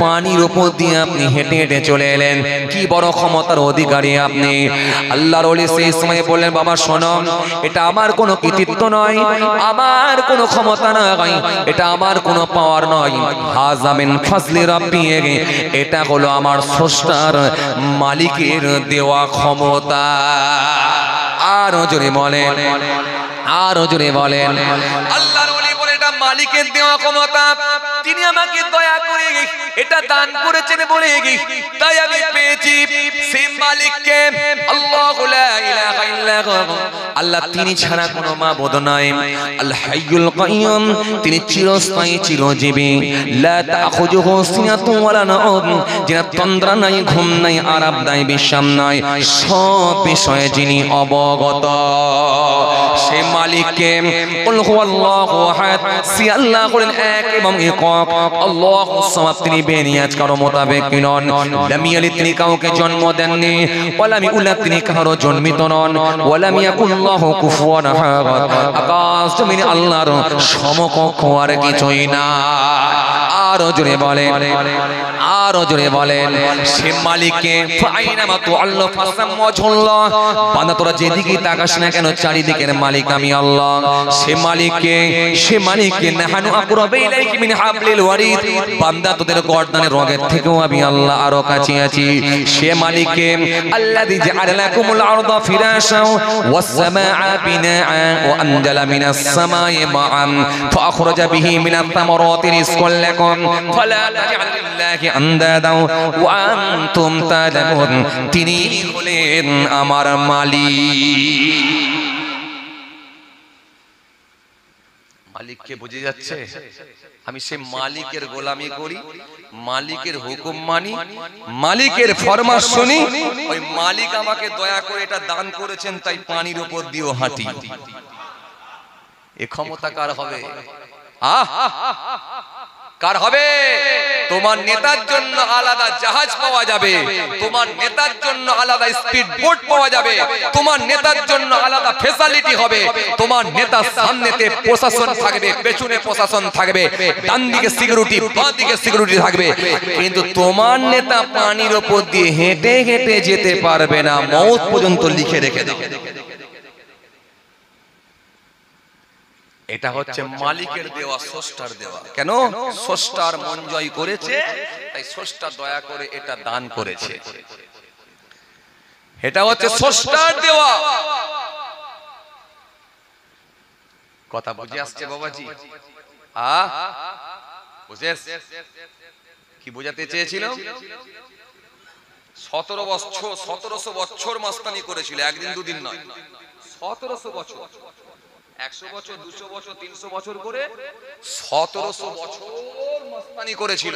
পানির উপর দিয়ে আপনি হেঁটে হেঁটে চলে এলেন, কি বড় ক্ষমতার অধিকারী আপনি। আল্লাহর ওলি সেই সময় বললেন, বাবা শোনো, এটা আমার কোনো কৃতিত্ব নয়, আমার কোনো ক্ষমতা নয়, এটা আমার কোনো পাওয়ার নয়, হাযা মিন ফাজলি রাব্বি, এটা হলো আমার স্রষ্টার মালিকের দেওয়া ক্ষমতা। আরো জোরে বলেন, আরো জোরে বলেন। আল্লাহর ওলি বলে, এটা মালিকের দেওয়া ক্ষমতা, তিনি আমাকে দয়া করে এটা দান করেছেন বলে তাই আমি পেয়েছি। সেই মালিককে আল্লাহু লা ইলাহা ইল্লাহু, আল্লাহ তিনি ছাড়া কোনো মাবুদ নাই। আল হাইয়ুল কাইয়ুম, তিনি চিরস্থায়ী চিরজীবী। লা তাখুযুহু সিনাতুন ওয়ালা নাওম, যিনি তন্দ্রা নাই, ঘুম নাই, আরাম নাই, বিশ্রাম নাই, সব বিষয়ে যিনি অবগত, সেই মালিককে কুল হুয়াল্লাহু আহাদ, সি আল্লাহ করেন এক এবং একক, আল্লাহু সামাদ, তিনি বেনিয়াজ কারো মোতাবেক নন, লাম ইয়ালিদ, তিনি কাউকে জন্ম দেননি, ওয়ালাম ইউলাদ, তিনি কারো জন্মিত নন, ওয়ালাম ইয়াকুল্লাহু কুফুয়ান আহাদ, আকাশ জমিনে আল্লাহর সমকক্ষ আর কিছুই না। আরো জোরে বলেন, আরো জোরে বলেন। সে মালিককে ফাইনামা তুআল্লু ফাসাম্মু ওয়াজহুল্লাহ, বান্দা তোরা যেদিকে তাকাস না কেন চারিদিকের মালিক আমি আল্লাহ। সে মালিককে, সে মালিককে নাহানু আকরাবু ইলাইহি মিন হাবলিল ওয়ারিদ, বান্দা তোদের গর্দানের রগের থেকেও আমি আল্লাহ আরো কাছে আছি। সে মালিককে আল্লাযী জাআলা লাকুমুল আরদা ফিরাশা ওয়াস সামাআ বিনাআ ওয়া আনজালা মিনাস সামাই মাআন ফাআখরাজা বিহি মিনাত তামারাতি রিজকান লাকুম ফালা তাজআলু লিল্লাহি আনদাদা ওয়া আনতুম তা'লামুন, তিনি হলেন আমার মালিক। মালিককে বুঝে যাচ্ছে? আমি সেই মালিকের গোলামি করি, মালিকের হুকুম মানি, মালিকের ফরমান শুনি, ওই মালিক আমাকে দয়া করে এটা দান করেছেন, তাই পানির উপর দিয়েও হাঁটি। এ ক্ষমতা কার হবে? কার হবে? তোমার নেতার জন্য আলাদা জাহাজ পাওয়া যাবে, তোমার নেতার জন্য আলাদা স্পিড বোট পাওয়া যাবে, তোমার নেতার জন্য আলাদা ফ্যাসিলিটি হবে। তোমার নেতার সামনেতে প্রশাসন থাকবে, পেছনে প্রশাসন থাকবে, ডান দিকে সিকিউরিটি, বাঁ দিকে সিকিউরিটি থাকবে, কিন্তু তোমার নেতা পানির উপর দিয়ে হেঁটে হেঁটে যেতে পারবে না, মওত পর্যন্ত লিখে রেখে দাও। এটা হচ্ছে মালিকের দেওয়া, স্রষ্টার দেওয়া। কেন? স্রষ্টার মন জয় করেছে, তাই স্রষ্টা দয়া করে এটা দান করেছে। এটা হচ্ছে স্রষ্টার দেওয়া। কথা বুঝে আসছে বাবাজি? বুঝে কি বোঝাতে চেয়েছিল? 1700 বছর মাস্তানি করেছিল, একদিন দুদিন নয়, 1700 বছর, 100 বছর, 200 বছর, 300 বছর করে 1700 বছর মাস্তানি করেছিল।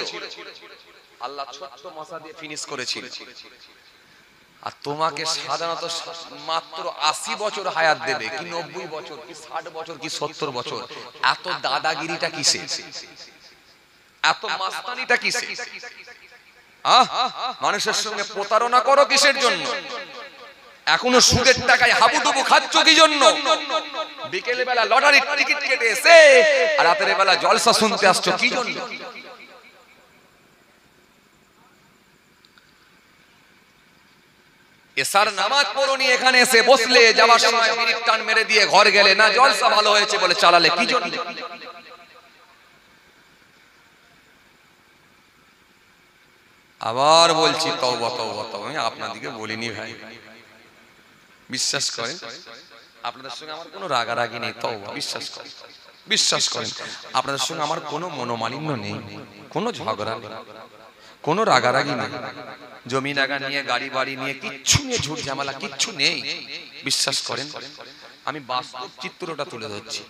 আল্লাহ ছোট্ট মশা দিয়ে ফিনিশ করেছিল। আর তোমাকে সাধারণত মাত্র 80 বছর হায়াত দেবে, কি 90 বছর, কি 60 বছর, কি 70 বছর। এত দাদাগিরিটা কিসে? এত মাস্তানিটা কিসে? মানুষের সঙ্গে প্রতারণা করো কিসের জন্য? এখনো সুদের টাকায় হাবুডুবু খাচ্ছ কি জন্য? বিকেলে বেলা লটারির টিকিট কেটে এসে আর রাতের বেলা জলসা শুনতে আসছো কি জন্য? এসার নামাজ পড়নি, এখানে এসে বসলে, যাওয়ার সময় মিনিট টান মেরে দিয়ে ঘর গেলে, না জলসা ভালো হয়েছে বলে চালালে, কি জন্য? আবার বলছি তওবা তওবা তওবা, আমি আপনাদেরকে বলিনি ভাই, বিশ্বাস করেন, আপনাদের সঙ্গে আমার কোনো রাগারাগি নেই, তওবা, বিশ্বাস করেন, বিশ্বাস করেন, আপনাদের সঙ্গে আমার কোনো মনোমালিন্য নেই, কোনো ঝগড়া নেই, কোনো রাগারাগি নেই, জমি জায়গা নিয়ে, গাড়ি বাড়ি নিয়ে কিচ্ছু নিয়ে ঝুট ঝামেলা কিচ্ছু নেই, বিশ্বাস করেন। আমি বাস্তব চিত্রটা তুলে ধরছি,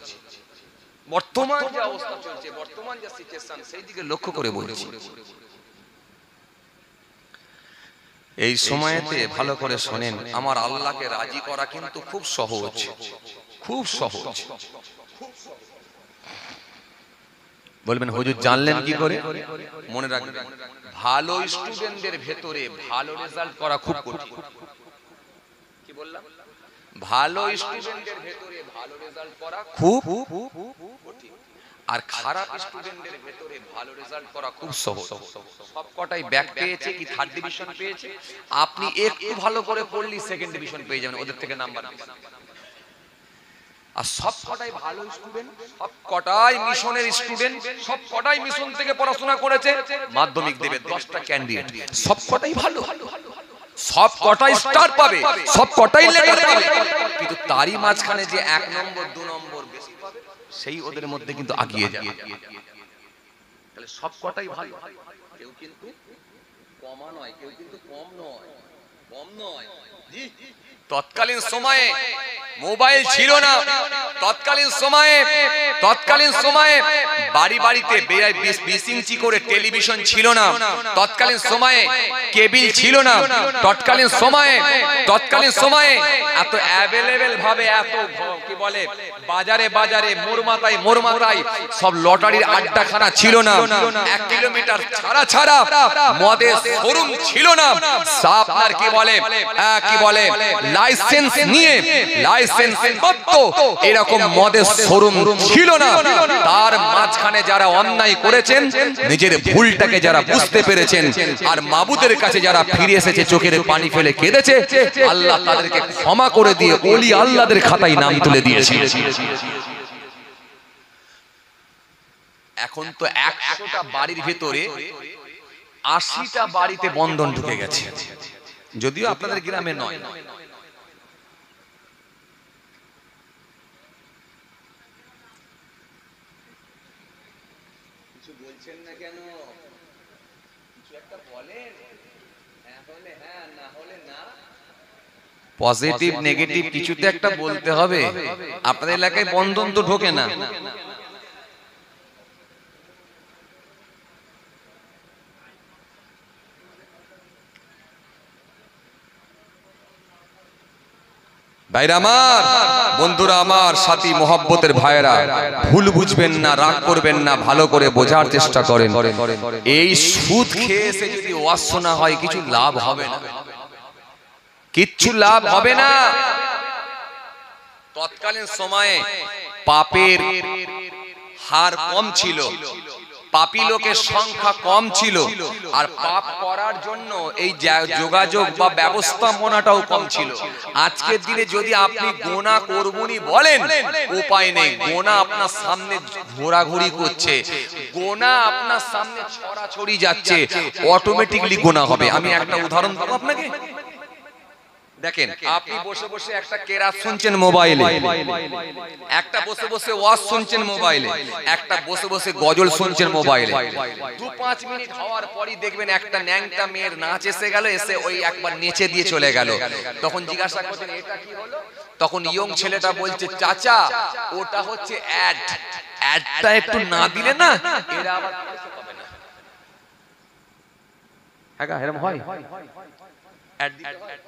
বর্তমান যে অবস্থা চলছে, বর্তমান যে সিচুয়েশন, সেই দিকে লক্ষ্য করে বলছি। এই সময়তে ভালো করে শোনেন, আমার আল্লাহকে রাজি করা কিন্তু খুব সহজ, খুব সহজ। বলবেন হুজুর জানলেন কি করে? মনে রাখবেন, ভালো স্টুডেন্টদের ভেতরে ভালো রেজাল্ট করা খুব কঠিন। কি বললাম? ভালো স্টুডেন্টদের ভেতরে ভালো রেজাল্ট করা খুব কঠিন, আর খারাপ স্টুডেন্টদের ভেতরে ভালো রেজাল্ট করা খুব সহজ। সবকটাই ব্যাক পেয়েছে কি থার্ড ডিভিশন পেয়েছে, আপনি একটু ভালো করে পড়লি সেকেন্ড ডিভিশন পেয়ে যাবেন, ওদের থেকে নাম্বার বেশি। আর সবকটাই ভালো স্টুডেন্ট, সবকটাই মিশনের স্টুডেন্ট, সবকটাই মিশন থেকে পড়াশোনা করেছে, মাধ্যমিক দেবে 10টা ক্যান্ডিডেট, সবকটাই ভালো, সবকটাই স্টার পাবে, সবকটাই লেটার পাবে, কিন্তু তারই মাঝখানে যে 1 নম্বর 2 নম্বর বেশি পাবে, সেই ওদের মধ্যে কিন্তু আগিয়ে যাবে। তাহলে সবকটাই ভালো, কেউ কিন্তু কমা নয়, কেউ কিন্তু কম নয়, কম নয়। জি, তৎকালীন সময়ে মোবাইল ছিল না, তৎকালীন সময়ে বাড়ি বাড়িতে 20 ইঞ্চি করে টেলিভিশন ছিল না, তৎকালীন সময়ে কেবল ছিল না, তৎকালীন সময়ে এত অ্যাভেলেবেল ভাবে, এত কি বলে, বাজারে বাজারে মোড় মাথায় সব লটারির আড্ডাখানা ছিল না, 1 কিলোমিটার ছাড়া মদের শোরুম ছিল না, আপনার কি বলে লাইসেন্স নিয়ে লাইসেন্স করত, এরকম মদের শোরুম ছিল না। তার মাঝখানে যারা অন্যায় করেছেন, নিজের ভুলটাকে যারা বুঝতে পেরেছেন, আর মাবুদের কাছে যারা ফিরে এসেছে, চোখের পানি ফেলে কেঁদেছে, আল্লাহ তাদেরকে ক্ষমা করে দিয়ে ওলি আল্লাহদের খাতায় নাম তুলে দিয়েছে। এখন তো 100টা বাড়ির ভিতরে 80টা বাড়িতে বন্ধন ঢুকে গেছে, যদিও আপনাদের গ্রামে নয়। কিছু বলছেন না কেন? কিছু একটা বলেন, হ্যাঁ হলে হ্যাঁ, না হলে না। পজিটিভ নেগেটিভ কিছুতে একটা বলতে হবে। আপনাদের এলাকায় বন্ধন তো ঢোকে না, ভাইরা আমার, বন্ধুরা আমার, সাথী মোহাব্বতের ভাইরা, ভুল বুঝবেন না, রাগ করবেন না, ভালো করে বোঝার চেষ্টা করেন। এই সুদ খেয়ে এসে যদি ওয়াজ শোনা হয় কিছু লাভ হবে না, কিচ্ছু লাভ হবে না। তৎকালীন সময়ে পাপের হার কম ছিল, পাপী লোকের সংখ্যা কম ছিল, আর পাপ করার জন্য এই যোগাযোগ বা ব্যবস্থাপনাটাও কম ছিল। আজকের দিনে যদি আপনি গোনা করবুনি বলেন, উপায় নেই, গোনা আপনার সামনে ঘোরাঘুরি করছে, গোনা আপনার সামনে ছড়াছড়ি যাচ্ছে, অটোমেটিকলি গোনা হবে। আমি একটা উদাহরণ দেব আপনাকে। দেখেন, আপনি বসে বসে একটা কেরাত শুনছেন মোবাইলে, একটা বসে বসে ওয়াজ শুনছেন মোবাইলে, একটা বসে বসে গজল শুনছেন মোবাইলে। 2-5 মিনিট হওয়ার পরই দেখবেন একটা ন্যাংটা মেয়ের নাচ এসে গেল, এসে ওই একবার নেচে দিয়ে চলে গেল। তখন জিজ্ঞাসা করছেন এটা কি হলো? তখন ইয়ং ছেলেটা বলছে, চাচা ওটা হচ্ছে অ্যাড, অ্যাডটা একটু না দিলে না এরা আবার হবে না। হ্যাঁ গা, এরকম হয়। অ্যাড দিতে হয়।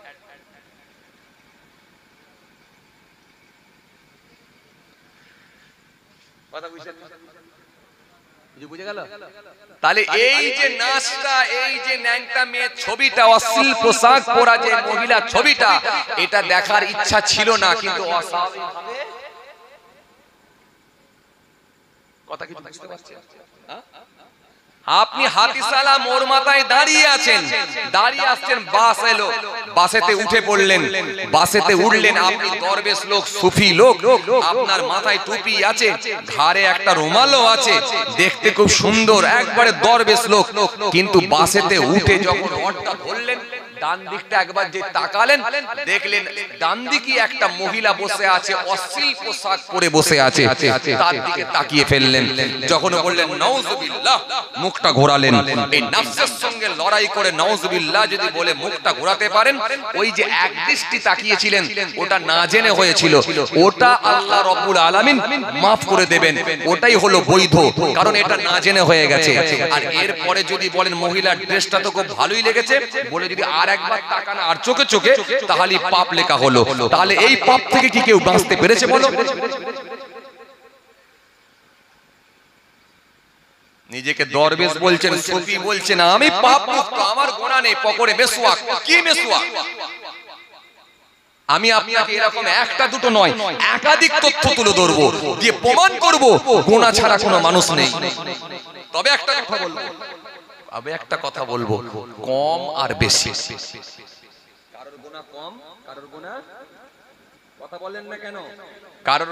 তাহলে এই যে নাচটা, এই যে ন্যাংটা মেয়ের ছবিটা, অশ্লীল পোশাক পরা যে মহিলা ছবিটা, এটা দেখার ইচ্ছা ছিল না, কিন্তু অস্বাভাবিকভাবে কথা কিছু বুঝতে পারছেন? আপনি হাতিশালা মোড় মাথায় দাঁড়িয়ে আছেন, দাঁড়িয়ে আসছেন, বাস এলো, বাসেতে উঠে পড়লেন, বাসেতে উঠলেন, আপনি দরবেশ লোক, সুফি লোক, আপনার মাথায় টুপি আছে, ঘাড়ে একটা রুমালও আছে, দেখতে খুব সুন্দর, একবারে দরবেশ লোক, কিন্তু বাসেতে উঠে যখন অটটা ধরলেন, ডান দিকটা একবার যে তাকালেন, দেখলেন ডান দিকে একটা মহিলা বসে আছে, অশ্লীল পোশাক পরে বসে আছে, তার দিকে তাকিয়ে ফেললেন। যখন বললেন নাউজুবিল্লাহ, মুখটা ঘোরালেন। এই নফসের সঙ্গে লড়াই করে নাউজুবিল্লাহ যদি বলে মুখটা ঘোরাতে পারেন, ওই যে এক দৃষ্টি তাকিয়েছিলেন ওটা না জেনে হয়েছিল, ওটা আল্লাহ রাব্বুল আলামিন মাফ করে দেবেন, ওটাই হলো বৈধ, কারণ এটা না জেনে হয়ে গেছে। আর এরপরে যদি বলেন মহিলার ড্রেসটা তো খুব ভালোই লেগেছে, বলে যদি আর একবার তাকান আর চোখে চোখে, তাহলে পাপ লেখা হলো। তাহলে এই পাপ থেকে কি কেউ বাঁচতে পেরেছে বলো? নিজেকে দরবেশ বলছেন, সুফি বলছেন, আমি পাপ মুক্ত, আমার গুনাহ নেই, পকড়ে মেসওয়াক। কি মেসওয়াক? আমি আপনাকে এরকম একটা দুটো নয়, একাধিক তথ্য তুলে ধরবো, দিয়ে প্রমাণ করব গুনাহ ছাড়া কোনো মানুষ নেই। তবে একটা কথা বলবো, কম আর বেশি, কারোর গুনাহ কম, কারোর গুনাহ, কথা বলেন না কেন, কারোর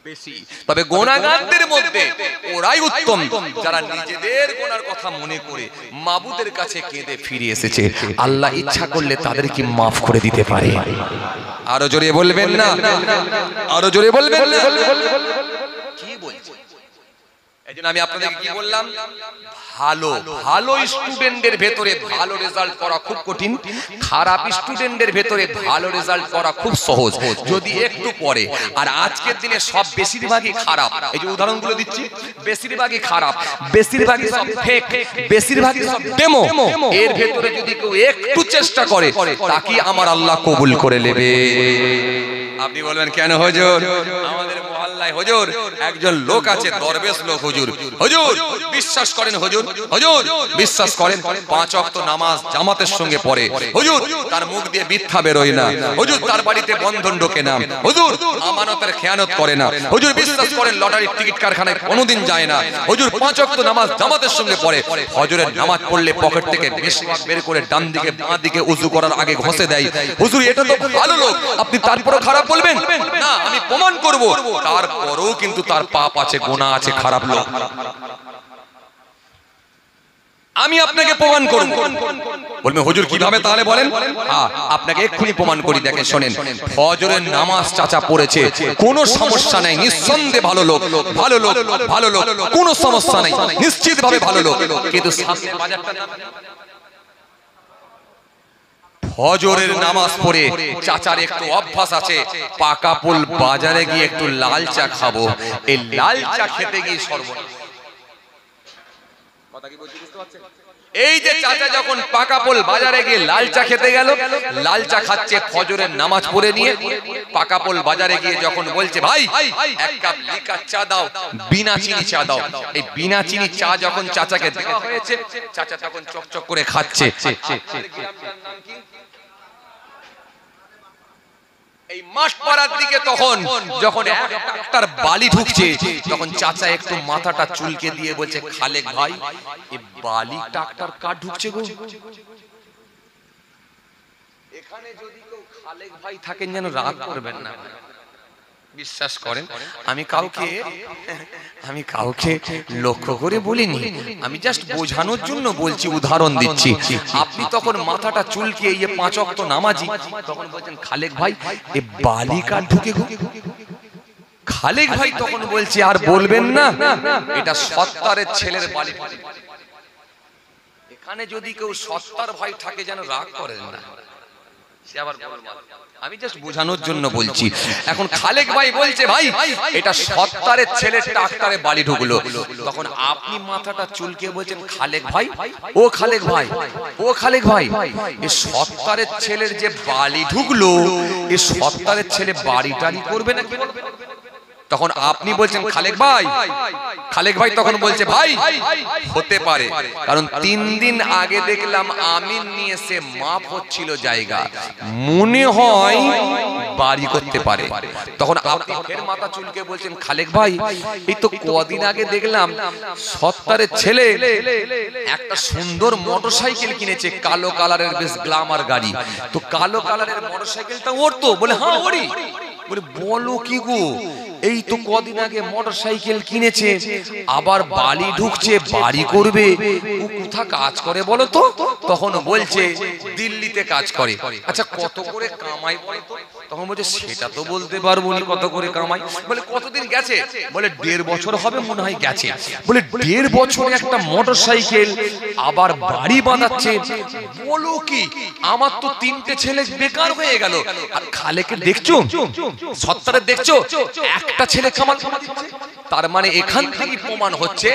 বেশি। তবে গুনাহগারদের মধ্যে ওরাই উত্তম যারা নিজেদের গুনার কথা মনে করে মাবুদের কাছে কেঁদে ফিরে এসেছে। আল্লাহ ইচ্ছা করলে তাদেরকে মাফ করে দিতে পারে। আরো জোরে বলবেন না, আরো জোরে বলবেন না। কি বলছি? এইজন্য আমি আপনাদেরকে কি বললাম, ভালো ভালো স্টুডেন্টদের ভেতরে ভালো রেজাল্ট করা খুব কঠিন, খারাপ স্টুডেন্টদের ভেতরে ভালো রেজাল্ট করা খুব সহজ যদি একটু পড়ে। আর আজকের দিনে সব বেশিরভাগই খারাপ, এই যে উদাহরণগুলো দিচ্ছি, বেশিরভাগই খারাপ, বেশিরভাগই সব ফেক, বেশিরভাগই সব ডেমো। এর ভেতরে যদি কেউ একটু চেষ্টা করে, তাকে আমার আল্লাহ কবুল করে নেবে। আপনি বলবেন কেন হুজুর? আমাদের মহল্লায় হুজুর একজন লোক আছে, দরবেশ লোক, হুজুর বিশ্বাস করেন, হুজুর বিশ্বাস করেন, 5 ওয়াক্ত নামাজ জামাতের সঙ্গে পড়ে, হুজুর তার মুখ দিয়ে মিথ্যা বেরোয় না, হুজুর তার বাড়িতে বন্ধন ঢোকে না, হুজুর আমানতের খেয়ানত করে না, হুজুর বিশ্বাস করেন লটারির টিকিট কারখানায় কোনোদিন যায় না, হুজুর 5 ওয়াক্ত নামাজ জামাতের সঙ্গে পড়ে, ফজরের নামাজ পড়লে পকেট থেকে মিসওয়াক বের করে ডান দিকে বাঁ দিকে ওযু করার আগে ঘষে দেয়। হুজুর এটা তো ভালো লোক, আপনি তারপরও খারাপ বলবেন না? আমি প্রমাণ করব তারপরেও কিন্তু তার পাপ আছে, গুনাহ আছে, খারাপ লোক। আমি আপনাকে প্রমাণ করব। বলবেন হুজুর কিভাবে? তাহলে বলেন। আপনাকে এক্ষুনি প্রমাণ করি, দেখেন শোনেন। ফজরের নামাজ চাচা পড়েছে, কোনো সমস্যা নাই, নিঃসন্দেহে ভালো লোক, ভালো লোক, ভালো লোক, কোনো সমস্যা নাই, নিশ্চিতভাবে ভালো লোক। কিন্তু সামনে বাজারটা, ফজরের নামাজ পড়ে চাচার একটু অভ্যাস আছে, পাকা পুল বাজারে গিয়ে একটু লাল চা খাবো, এই লাল চা খেতে গিয়ে সর্বনাশ। কথা কি বলছি বুঝতে পারছেন? এই যে চাচা যখন পাকাপোল বাজারে গিয়ে লাল চা খেতে গেল, লাল চা খাচ্ছে ফজরের নামাজ পড়ে নিয়ে, পাকাপোল বাজারে গিয়ে যখন বলছে ভাই এক কাপ লিকার চা দাও, বিনা চিনি চা দাও, এই বিনা চিনি চা যখন চাচাকে দেওয়া হয়েছে, চাচা তখন চকচক করে খাচ্ছে। এই মাঠপাড়ার দিকে তখন যখন একটার বালি ঢুকছে, তখন চাচা একটু মাথাটা চুলকে দিয়ে বলছে, খালেক ভাই এই বালি ট্রাক্টর কার ঢুকছে গো? এখানে যদি কেউ খালেক ভাই থাকেন যেন রাগ করবেন না, বিশ্বাস করেন আমি কাউকে লক্ষ্য করে বলিনি, আমি জাস্ট বোঝানোর জন্য বলছি, উদাহরণ দিচ্ছি। আপনি তখন মাথাটা চুলকে এই 5 ওয়াক্ত নামাজি, তখন বলছেন খালেক ভাই এ বালি কার ঢুকে গো? খালেক ভাই তখন বলছে আর বলবেন না, এটা সত্তারের ছেলের বালি। এখানে যদি কেউ সত্তার ভাই থাকে যেন রাগ করেন না, সে আবার আমি জাস্ট বোঝানোর জন্য বলছি। এখন খালেক ভাই বলছে ভাই এটা সত্তারের ছেলে ট্রাক্টরে বালি ঢুকলো, তখন আপনি মাথাটা চুলকে বলছেন খালেক ভাই, ও খালেক ভাই, ও খালেক ভাই এই সত্তারের ছেলের যে বালি ঢুকলো, এই সত্তারের ছেলে বাড়ি টাড়ি করবে না? তখন আপনি বলছেন খালেক ভাই, খালেক ভাই তখন বলছে ভাই হতে পারে, কারণ 3 দিন আগে দেখলাম আমিন নিয়ে সে মাপ হচ্ছিল জায়গা, মনে হয় বাড়ি করতে পারে। তখন আপনি ফের মাথা চুলকে বলছেন খালেক ভাই এই তো কদিন আগে দেখলাম সত্তারের ছেলে একটা সুন্দর মোটরসাইকেল কিনেছে, কালো কালারের, বেশ গ্ল্যামার গাড়ি, তো কালো কালারের মোটরসাইকেলটা ওর তো? বলে হ্যাঁ ওরই। বলে বলো কি গো, এই তো কদিন আগে মোটরসাইকেল কিনেছে, আবার বালি ঢুকছে, বাড়ি করবে, ও কোথা কাজ করে বলো তো? তখন বলছে দিল্লিতে কাজ করে। আচ্ছা কত করে কামাই বলতো? তখন বলছে সেটা তো বলতে পারবো না কত করে কামাই। বলে কতদিন গেছে? বলে 1.5 বছর হবে মনে হয় গেছে। বলে 1.5 বছরে একটা মোটরসাইকেল, আবার বাড়ি বানাচ্ছে, বলো কি? আমার তো 3টে ছেলে বেকার হয়ে গেল। আর খালেকে দেখছো, সত্তারে দেখছো, একটা ছেলে কামাল দিচ্ছে। তার মানে এখান থেকে প্রমাণ হচ্ছে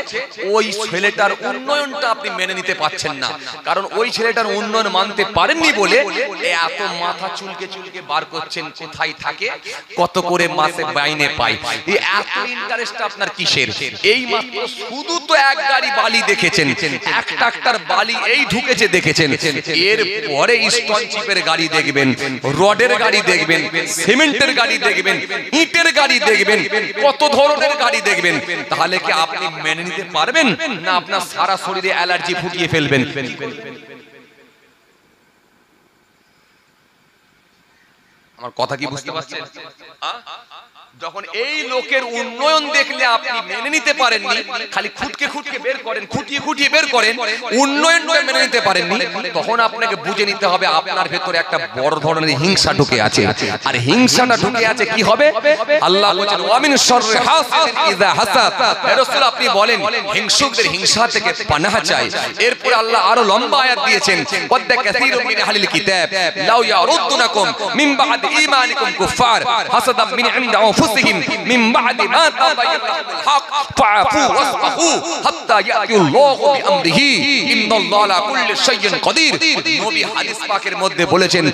ওই ছেলেটার উন্নয়নটা আপনি মেনে নিতে পারছেন না, কারণ ওই ছেলেটার উন্নয়ন মানতে পারেননি বলে এত মাথা চুলকে চুলকে বার করছেন কোথায় থাকে, কত করে মাসে বাইনে পায়। এই এত ইন্টারেস্ট আপনার কিসের? এই মাত্র শুধু তো এক গাড়ি বালি দেখেছেন, এক ট্রাক্টর বালি এই ঢুকেছে দেখেছেন, এর পরে স্টোন চিপের গাড়ি দেখবেন, রডের গাড়ি দেখবেন, সিমেন্টের গাড়ি দেখবেন, ইটের গাড়ি দেখবেন, কত ধরনের গাড়ি দেখবেন। তাহলে কি আপনি মেনে নিতে পারবেন না আপনার সারা শরীরে অ্যালার্জি ফুটিয়ে ফেলবেন? আমার কথা কি বুঝতে পারছেন? যখন এই লোকের উন্নয়ন দেখলে আপনি মেনে নিতে পারেননি, খালি খুঁটকে খুঁটকে বের করেন, খুঁটিয়ে খুঁটিয়ে বের করেন, উন্নয়নটা মেনে নিতে পারেননি, তখন আপনাকে বুঝে নিতে হবে আপনার ভেতরে একটা বড় ধরনের হিংসা ঢুকে আছে। আর হিংসাটা ঢুকে আছে কি হবে? আল্লাহ বলেন ওয়া মিন শাররি হাসিদিন ইযা হাসাদ। হে রাসূল আপনি বলেন হিংসুকদের হিংসা থেকে পানাহ চাই। এরপর আল্লাহ আরো লম্বা আয়াত দিয়েছেন, ওয়াদ্দা কাসীরুম মিন আহলিল কিতাব লাউ ইয়ারুদ্দুনাকুম মিন বা'দি ঈমানিকুম কুফার হাসাদাম মিন ইনদা من بعد ما تبين لهم الحق فاعفوا واصفحوا حتى يأتي الله بأمره إن الله على كل شيء قدير। নবী হাদিস পাকের মধ্যে বলেছেন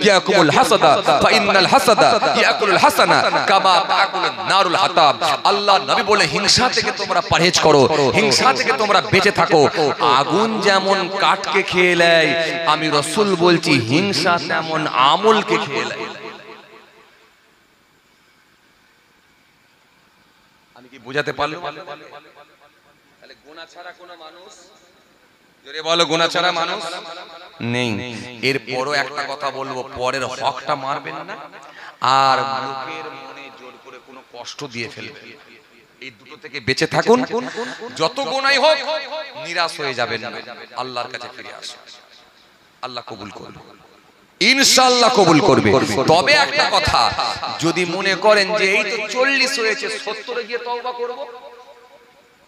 ইয়াকুমুল হাসাদা ফাইনাল হাসাদা ইয়াকুলুল হাসানা কামা তাকুলুন নারুল হাতাব। আল্লাহ নবী বলে হিংসা থেকে তোমরা পরহেজ করো, হিংসা থেকে তোমরা বেঁচে থাকো। আগুন যেমন কাঠকে খেয়ে নেয়, আমি রাসূল বলছি হিংসা তেমন আমলকে খেয়ে নেয়। বুঝাতে পারলো? তাহলে গুনাহ ছাড়া কোনো মানুষ, জোরে বলো, গুনাহ ছাড়া মানুষ নেই। এরপরও একটা কথা বলবো, পরের হকটা মারবেন না, আর লোকের মনে জোর করে কোনো কষ্ট দিয়ে ফেলবেন। এই দুটো থেকে বেঁচে থাকুন। যত গুনাহই হোক নিরাশ হয়ে যাবেন না, আল্লাহর কাছে ফিরে আসুন, আল্লাহ কবুল করবে, ইনশাআল্লাহ কবুল করবে। তবে একটা কথা, যদি মনে করেন যে এই তো 40 হয়েছে 70 এ গিয়ে তওবা করব,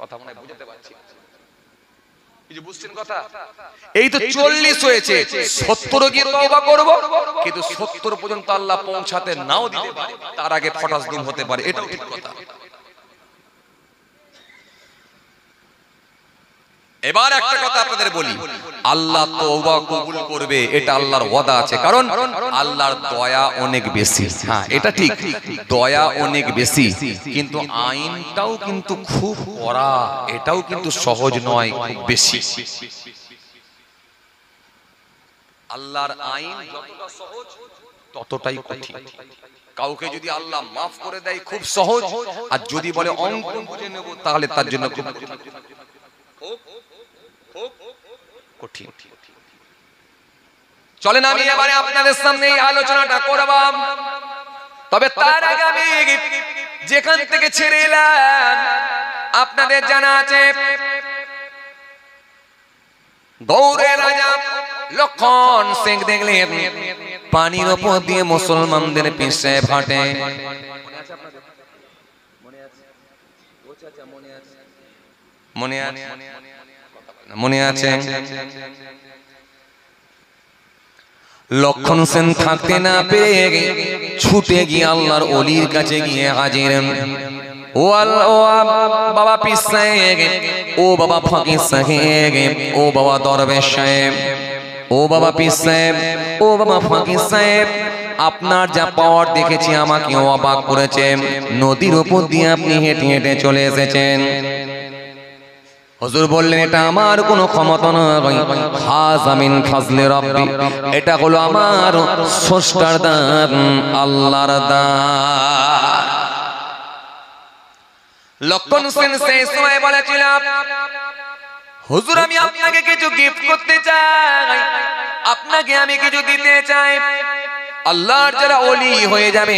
কথা মনে বুঝতে পারছি, এই যে বুঝছেন কথা, এই তো 40 হয়েছে 70 এ গিয়ে তওবা করব, কিন্তু 70 পর্যন্ত আল্লাহ পৌঁছাতে নাও দিতে পারে, তার আগে ফটাস দুম হতে পারে, এটাও ঠিক কথা। এবার একটা কথা আপনাদের বলি, আল্লাহ তওবা কবুল করবে, এটা আল্লাহর ওয়াদা আছে। কারণ আল্লাহর দয়া অনেক বেশি। হ্যাঁ, এটা ঠিক, দয়া অনেক বেশি, কিন্তু আইনটাও কিন্তু খুব কড়া, এটাও কিন্তু সহজ নয়, খুব বেশি। আল্লাহর আইন যতটা সহজ ততটাই কঠিন। কাউকে যদি আল্লাহ মাফ করে দেয় খুব সহজ, আর যদি বলে অঙ্ক বুঝে নেব তাহলে তার জন্য খুব কঠিন। চলেন আমি এবারে আপনাদের সামনে এই আলোচনাটা করব, তবে তার আগে আমি যেখান থেকে ছেড়ে এলাম আপনাদের জানা আছে গৌড়ের রাজা লক্ষণ শেখ দেখলেন পানির ওপর দিয়ে মুসলমানদের পিছে হাঁটে। মনে আছে? লক্ষণ সেন থাকতে না পেরে ছুটে গিয়ে আল্লাহর ওলির কাছে গিয়ে হাজির। ও বাবা পীর সাহেব, ও বাবা ফকির সাহেব, ও বাবা দরবেশ সাহেব, ও বাবা পীর সাহেব, ও বাবা ফকির সাহেব, আপনার যা পাওয়ার দেখেছি আমাকে অবাক করেছে। নদীর উপর দিয়ে আপনি হেঁটে হেঁটে চলে এসেছেন। হুজুর বললেন এটা আমার কোনো ক্ষমতা নয়, হাযা মিন ফাজলি রাব্বি, এটা হলো আমার স্রষ্টার দান, আল্লাহর দান। লক্ষণ সেন সেই সময় বলেছিল হুজুর আমি আপনাকে কিছু গিফট করতে চাই, আপনাকে আমি কিছু দিতে চাই। আল্লাহর যারা ওলি হয়ে যাবে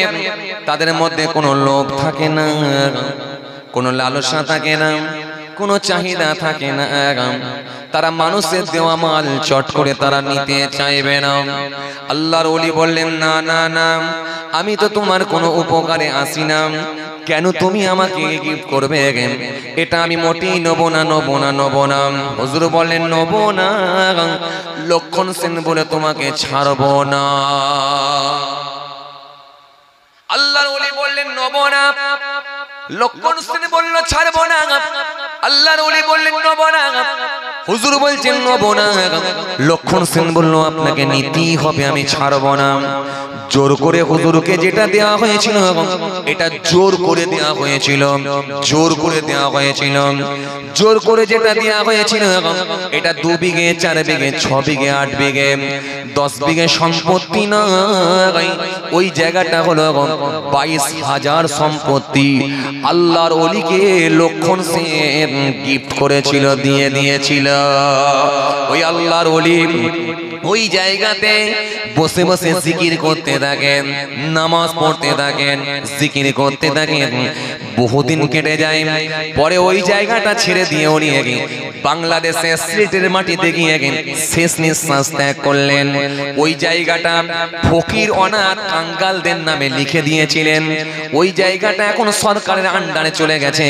তাদের মধ্যে কোনো লোভ থাকে না, কোনো লালসা থাকে না, কোনো চাহিদা থাকে না, তারা মানুষের দেওয়া মাল চট করে তারা নিতে চাইবে না। আল্লাহর ওলি বললেন না না না, আমি তো তোমার কোনো উপকারে আসি না, কেন তুমি আমাকে গিফট করবে? এটা আমি মোটেই নেব না, নেব না, নেব না। হুজুর বললেন নেব না। লক্ষণ সেন বলে তোমাকে ছাড়বো না। আল্লাহর ওলি বললেন নেব না। লক্ষণ সেন বলল ছাড়বো না। আল্লাহর ওলি বললেন নেব না। হুজুর বলছেন নেব না। লক্ষণ সেন বলল আপনাকে নিতেই হবে, আমি ছাড়বো না। জোর করে হুজুরকে যেটা দেওয়া হয়েছিল এটা জোর করে দেওয়া হয়েছিল, জোর করে দেওয়া হয়েছিল, জোর করে যেটা দেওয়া হয়েছিল এটা 2 বিঘে 4 বিঘে 6 বিঘে 8 বিঘে 10 বিঘে সম্পত্তি নয়, ওই জায়গাটা হলো 22,000 সম্পত্তি। আল্লাহর ওলিকে লক্ষণ সেন গিফট করেছিল, দিয়ে দিয়েছিল। ওই আল্লাহর ওলি ওই জায়গাতে বসে বসে জিকির করতে থাকেন, নামাজ পড়তে থাকেন, জিকির করতে থাকেন। বহুদিন কেটে যায়, পরে ওই জায়গাটা ছেড়ে দিয়ে উনি বাংলাদেশের সিলেটের মাটিতে গিয়ে শেষ নিঃশ্বাস ত্যাগ করলেন। ওই জায়গাটা ফকির অনাথ কাঙ্গালদের নামে লিখে দিয়েছিলেন। ওই জায়গাটা এখন সরকারের আন্ডারে চলে গেছে,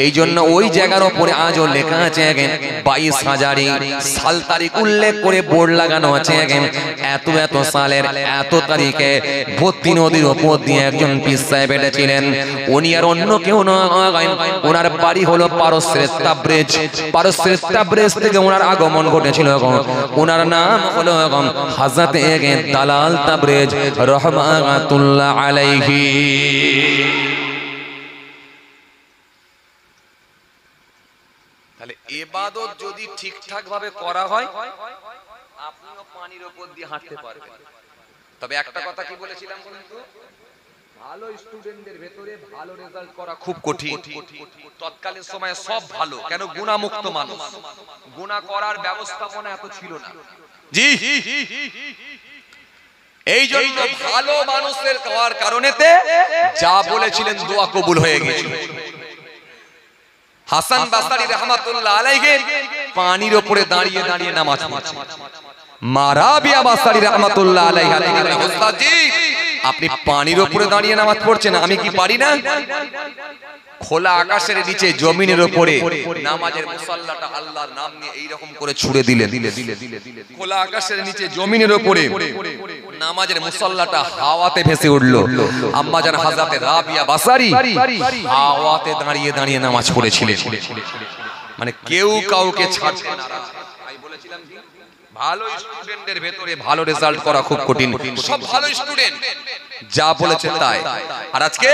এই জন্য ওই জায়গার ওপরে আজও লেখা আছে 22,000 সাল তারিখ উল্লেখ করে বোর্ড লাগানো আছে। এত এত সালের এত তারিখে ভর্তি নদীর ওপর দিয়ে একজন পীর সাহেব হেঁটেছিলেন। উনি আর অন্য কেউ নয়, ওনার বাড়ি হলো পারস্যের তাবরেজ। পারস্যের তাবরেজ থেকে ওনার আগমন ঘটেছিল। ওনার নাম হলো হযরত দালাল তাবরেজ রাহমাতুল্লাহ আলাইহি। তাহলে ইবাদত যদি ঠিকঠাক ভাবে করা হয় আপনিও পানির উপর দিয়ে হাঁটতে পারবেন। তবে একটা কথা কি বলেছিলাম বন্ধু, ভালো স্টুডেন্টদের ভেতরে ভালো রেজাল্ট করা খুব কঠিন। তৎকালীন সময়ে সব ভালো, কেন গুনাহমুক্ত মানুষ, গুনাহ করার ব্যবস্থাপনা এত ছিল না। জি, এই জন্য ভালো মানুষের হওয়ার কারণেতে যা বলেছিলেন দোয়া কবুল হয়ে গেছিল। হাসান বাসরি রাহমাতুল্লাহ আলাইহি পানির উপরে দাঁড়িয়ে দাঁড়িয়ে নামাজ পড়ছেন। মারাবিয়া বাসরি রাহমাতুল্লাহ আলাইহা তিনি বলেন ওস্তাদ জি আপনি পানির উপরে দাঁড়িয়ে নামাজ পড়ছেন, আমি কি পারি না? খোলা আকাশের নিচে জমিনের উপরে নামাজের মুসাল্লাটা আল্লাহর নাম নিয়ে এই রকম করে ছুড়ে দিলেন। খোলা আকাশের নিচে জমিনের উপরে নামাজের মুসাল্লাটা হাওয়াতে ভেসে উঠলো। আম্মা জান হযরত রাবিয়া বাসরি হাওয়াতে দাঁড়িয়ে দাঁড়িয়ে নামাজ পড়েছিলেন। মানে কেউ কাউকে ছাড়ছে না। আমি বলেছিলাম কি ভালো স্টুডেন্টের ভেতরে ভালো রেজাল্ট করা খুব কঠিন। সব ভালো স্টুডেন্ট যা বলেছে তাই। আর আজকে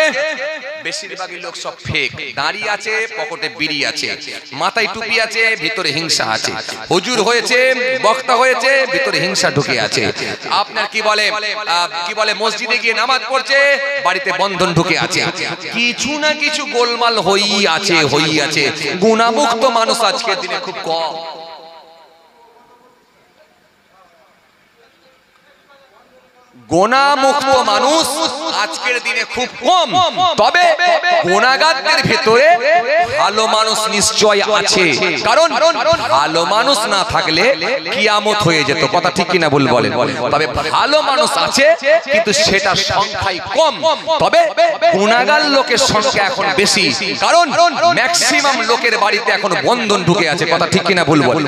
বেশিরভাগই লোক সব ফেক। দাড়ি আছে, পকেটে বিড়ি আছে, মাথায় টুপি আছে, ভিতরে হিংসা আছে। হুজুর হয়েছে, বক্তা হয়েছে, ভিতরে হিংসা ঢুকে আছে। আপনার কি বলে মসজিদে গিয়ে নামাজ পড়ছে, বাড়িতে বন্ধন ঢুকে আছে। কিছু না কিছু গোলমাল হই আছে। গুণামুক্ত মানুষ আজকের দিনে খুব কম। গুনাহমুক্ত মানুষ আজকের দিনে খুব কম। তবে গুনাহগারদের ভিতরে ভালো মানুষ নিশ্চয় আছে, কারণ ভালো মানুষ না থাকলে কিয়ামত হয়ে যেত। কথা ঠিক কিনা বলেন? তবে ভালো মানুষ আছে, কিন্তু সেটা সংখ্যায় কম। তবে গুনাহগার লোকের সংখ্যা এখন বেশি, কারণ ম্যাক্সিমাম লোকের বাড়িতে এখন বন্ধন ঢুকে আছে। কথা ঠিক কিনা বলেন?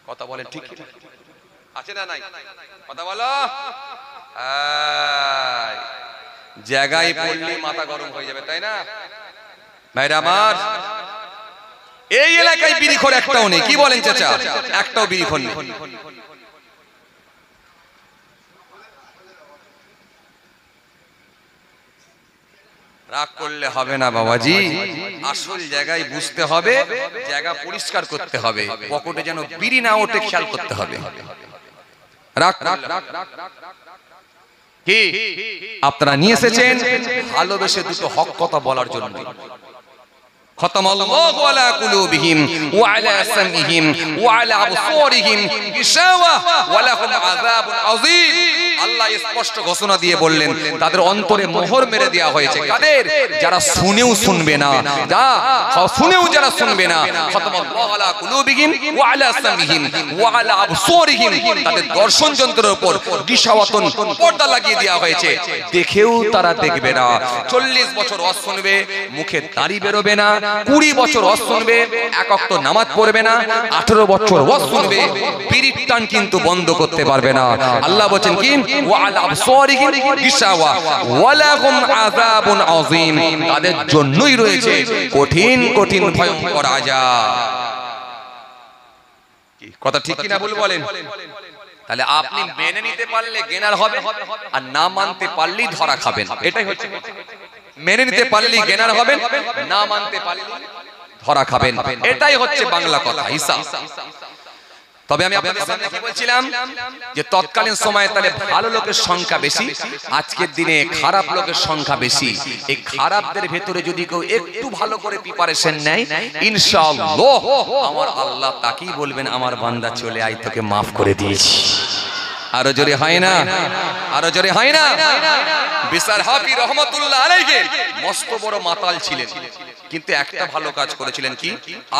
কথা বলেন ঠিক কিনা? আছে না নাই? কথা বলো। জায়গায় পড়লে মাথা গরম হয়ে যাবে, তাই না ভাইরা আমার? এই এলাকায় বিড়িখোর একটাও নেই। কি বলেন চাচা? একটাও বিড়িখোর নেই। রাগ করলে হবে না বাবাজি, আসল জায়গায় বুঝতে হবে, জায়গা পরিষ্কার করতে হবে, পকেটে যেন বিড়ি না ওঠে খেয়াল করতে হবে। কি আপনারা নিয়ে এসেছেন ভালোবেসে দুটো হক কথা বলার জন্য। খতামাল্লাহু আলা কুলুবিহিম ওয়া আলা সামইহিম ওয়া আলা আবসারিহিম গিশাওয়া ওয়া লাহুম আযাবুন আযীম। আল্লাহ স্পষ্ট ঘোষণা দিয়ে বললেন তাদের অন্তরে মোহর মেরে দেওয়া হয়েছে। কাদের? যারা শুনেও শুনবে না, যারা শুনবে না। খতামাল্লাহু আলা কুলুবিহিম ওয়া আলা সামইহিম ওয়া আলা আবসারিহিম, তাদের দর্শন যন্ত্রের উপর গিশাওয়াতুন পর্দা লাগিয়ে দেওয়া হয়েছে। দেখেও তারা দেখবে না। 40 বছর ওয়াজ শুনবে, মুখে দাড়ি বেরোবে না। 20 বছর ওয়াজ শুনবে, এক ওয়াক্ত নামাজ পড়বে না। 18 বছর ওয়াজ শুনবে, বিড়ির টান কিন্তু বন্ধ করতে পারবে না। আল্লাহ বলেন কি ওয়া আলা আবসারিহিম গিশাওয়া ওয়া লাহুম আযাবুন আযীম, তাদের জন্যই রয়েছে কঠিন কঠিন ভয়ঙ্কর আযাব। কি কথা ঠিক কি না বলেন? তাহলে আপনি মেনে নিতে পারলে গেনার হবে, আর না মানতে পারলেই ধরা খাবেন। এটাই হচ্ছে। মেনে নিতে পারলেই গেনার হবেন, না মানতে পারলে ধরা খাবেন। এটাই হচ্ছে বাংলা কথা, হিসাব। তবে আমি আপনাদের সামনে কি বলছিলাম যে তৎকালীন সময়ে তাহলে ভালো লোকের সংখ্যা বেশি, আজকের দিনে খারাপ লোকের সংখ্যা বেশি। এই খারাপদের ভেতরে যদি কেউ একটু ভালো করে প্রিপারেশন নেয়, ইনশাআল্লাহ আমার আল্লাহ তাকেই বলবেন আমার বান্দা চলে আয়, তোকে মাফ করে দিয়েছি। আরো জোরে হয় না? আরো জোরে হয় না? বিসার হাফি রহমাতুল্লাহ আলাইহি মস্ত বড় মাতাল ছিলেন, কিন্তু একটা ভালো কাজ করেছিলেন। কি?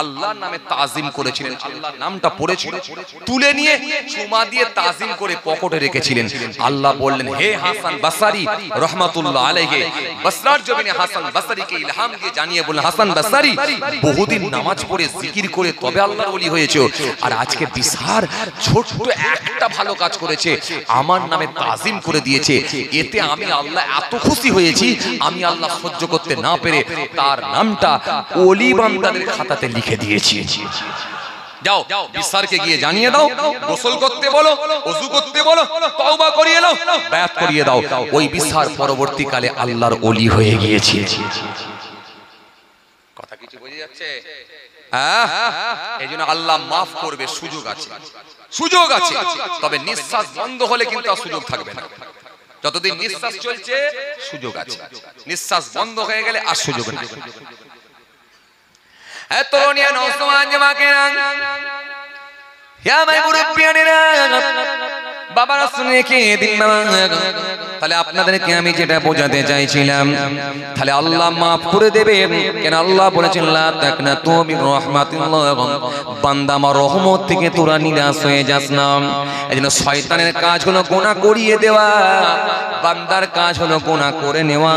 আল্লাহর নামে তাজিম করেছিলেন। আল্লাহর নামটা পড়েছিলেন, তুলে নিয়ে চুমা দিয়ে তাজিম করে পকেটে রেখেছিলেন। আল্লাহ বললেন হে হাসান বসরি রহমাতুল্লাহ আলাইহি, বসরার জমিনে হাসান বসরিকে ইলহাম দিয়ে জানিয়ে বললেন হাসান বসরি বহুদিন নামাজ পড়ে জিকির করে তবে আল্লাহর ওলি হয়েছো, আর আজকে বিসার ছোট্ট একটা ভালো কাজ করেছে, আমার নামে তাজিম করে দিয়েছে। এতে আমি আল্লাহ এত খুশি হয়েছি, আমি আল্লাহ সহ্য করতে না পেরে তার নামটা ওলি বান্দাদের খাতাতে লিখে দিয়েছি। যাও বিসারকে গিয়ে জানিয়ে দাও, গোসল করতে বলো, ওযু করতে বলো, তওবা করিয়ে নাও, বায়াত করিয়ে দাও। ওই বিসার পরবর্তীকালে আল্লাহর ওলি হয়ে গিয়েছে। কথা কিছু বোঝা যাচ্ছে? এইজন্য আল্লাহ মাফ করবে, সুযোগ আছে, সুযোগ আছে। তবে নিঃশ্বাস বন্ধ হলে কিন্তু আর সুযোগ থাকবে না। যতদিন নিঃশ্বাস চলছে সুযোগ আছে, নিঃশ্বাস বন্ধ হয়ে গেলে আর সুযোগ নেই। এত নিয়ে নওজওয়ান জামাকেরা, ইয়া মাই মুরব্বিয়ানেরা, বাবারা শুনে কি দিন না। তাহলে আপনাদেরকে আমি যেটা বোঝাতে চাইছিলাম, তাহলে আল্লাহ মাফ করে দেবে। কেন আল্লাহ বলেছেন লা তাকনাতু মির রাহমাতিল্লাহ, বান্দা আমার রহমত থেকে তোরা নিরাশ হয়ে যাস না। এজন্য শয়তানের কাজ হলো গুনাহ করিয়ে দেওয়া, বান্দার কাজ হলো গুনাহ করে নেওয়া,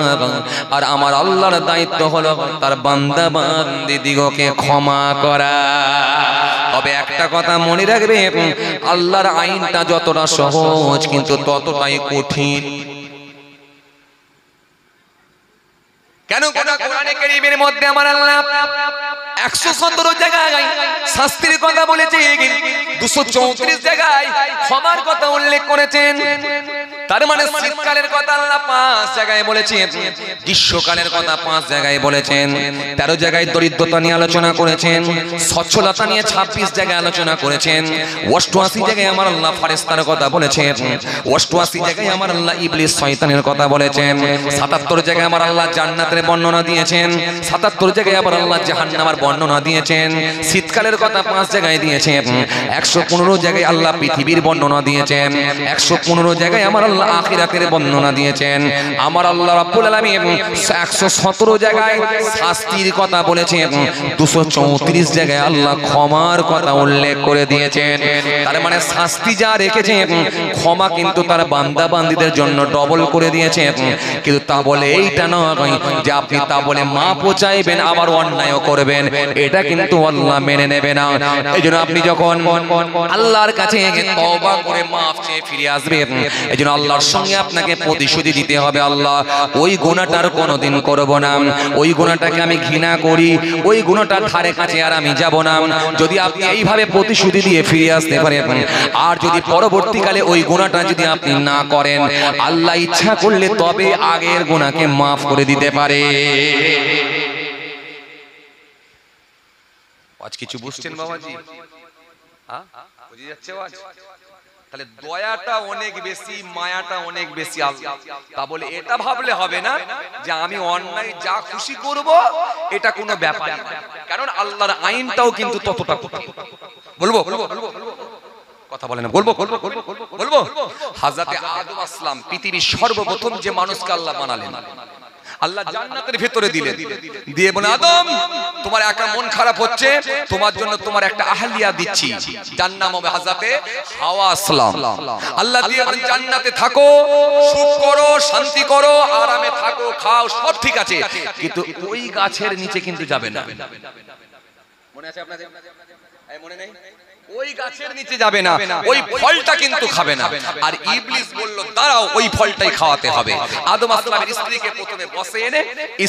আর আমার আল্লাহর দায়িত্ব হলো তার বান্দা বান্দিদিগকে ক্ষমা করা। তবে একটা কথা মনে রাখবে, আল্লাহর আইনটা যতটা সহজ কিন্তু ততটাই কঠিন। কেন? কোরআনে কারীমের মধ্যে আমার আল্লাহ 117 জায়গায় শাস্তির কথা বলেছে, 234 জায়গায় ক্ষমার কথা উল্লেখ করেছেন। তার মানে শীতকালের কথা আল্লাহ 5 জায়গায় বলেছেন, গ্রীষ্মকালের কথা 5 জায়গায় বলেছেন, 13 জায়গায় দরিদ্রতা নিয়ে আলোচনা করেছেন, সচ্ছলতা নিয়ে 26 জায়গায় আলোচনা করেছেন, 88 জায়গায় আমার আল্লাহ ফারেস্তার কথা বলেছেন, 88 জায়গায় আমার আল্লাহ ইবলিস শয়তানের কথা বলেছেন, 77 জায়গায় আমার আল্লাহ জান্নাতের বর্ণনা দিয়েছেন, 77 জায়গায় আমার আল্লাহ জাহান্নামের বর্ণনা দিয়েছেন। শীতকালের কথা 5 জায়গায় দিয়েছেন, 115 জায়গায় আল্লাহ পৃথিবীর বর্ণনা দিয়েছেন, 115 জায়গায় আমার আল্লাহ আখিরাতের বর্ণনা দিয়েছেন। আমার আল্লাহ রাব্বুল আলামিন 117 জায়গায় শাস্তির কথা বলেছেন, 234 জায়গায় আল্লাহ ক্ষমার কথা উল্লেখ করে দিয়েছেন। তার মানে শাস্তি যা রেখেছেন, ক্ষমা কিন্তু তার বান্দা বান্দীদের জন্য ডবল করে দিয়েছেন। কিন্তু তা বলে এইটা নয় যে আপনি তা বলে মাপও চাইবেন আবার অন্যায়ও করবেন, এটা কিন্তু আল্লাহ মেনে নেবে না। এইজন্য আপনি যখন আল্লাহর কাছে তওবা করে মাফ চেয়ে ফিরে আসবেন, এইজন্য আল্লাহর সঙ্গে আপনাকে প্রতিশোধ দিতে হবে। আল্লাহ ওই গুনাহটার কোনোদিন করব না, ওই গুনাহটাকে আমি ঘৃণা করি, ওই গুনাহটার ধারে কাছে আর আমি যাব না। যদি আপনি এইভাবে প্রতিশোধ দিয়ে ফিরে আসতে পারেন, আর যদি পরবর্তীকালে ওই গুনাহটা যদি আপনি না করেন, আল্লাহ ইচ্ছা করলে তবে আগের গুনাহকে মাফ করে দিতে পারে। আজ কিছু বুঝছেন বাবাজি? হ্যাঁ, বুঝে যাচ্ছে আজ? তাহলে দয়াটা অনেক বেশি, মায়াটা অনেক বেশি আল্লাহ। তা বলে এটা ভাবলে হবে না যে আমি অন্যায় যা খুশি করব এটা কোনো ব্যাপার না, কারণ আল্লাহর আইনটাও কিন্তু ততটা কঠিন। বলবো কথা বলে না, বলবো হযরতে আদম আসলাম পৃথিবীর সর্বপ্রথম যে মানুষকে আল্লাহ বানালেন, আল্লাহ জান্নাতের ভিতরে দিলেন, দিয়ে বলেন আদম তোমার একা মন খারাপ হচ্ছে, তোমার জন্য তোমার একটা আহলিয়া দিচ্ছি, যার নাম হবে হযরতে হাওয়া আসলাম। আল্লাহ দিয়ে বলেন জান্নাতে থাকো, সুখ করো, শান্তি করো, আরামে থাকো, খাও, সব ঠিক আছে, কিন্তু ওই গাছের নিচে কিন্তু যাবে না। মনে আছে আপনাদের? মনে নেই? ওই গাছের নিচে যাবে না, ওই ফলটা কিন্তু খাবে না। আর ইবলিস বলল দাঁড়াও, ওই ফলটাই খাওয়াতে হবে। আদম আসলামের স্ত্রীকে প্রথমে বসে এনে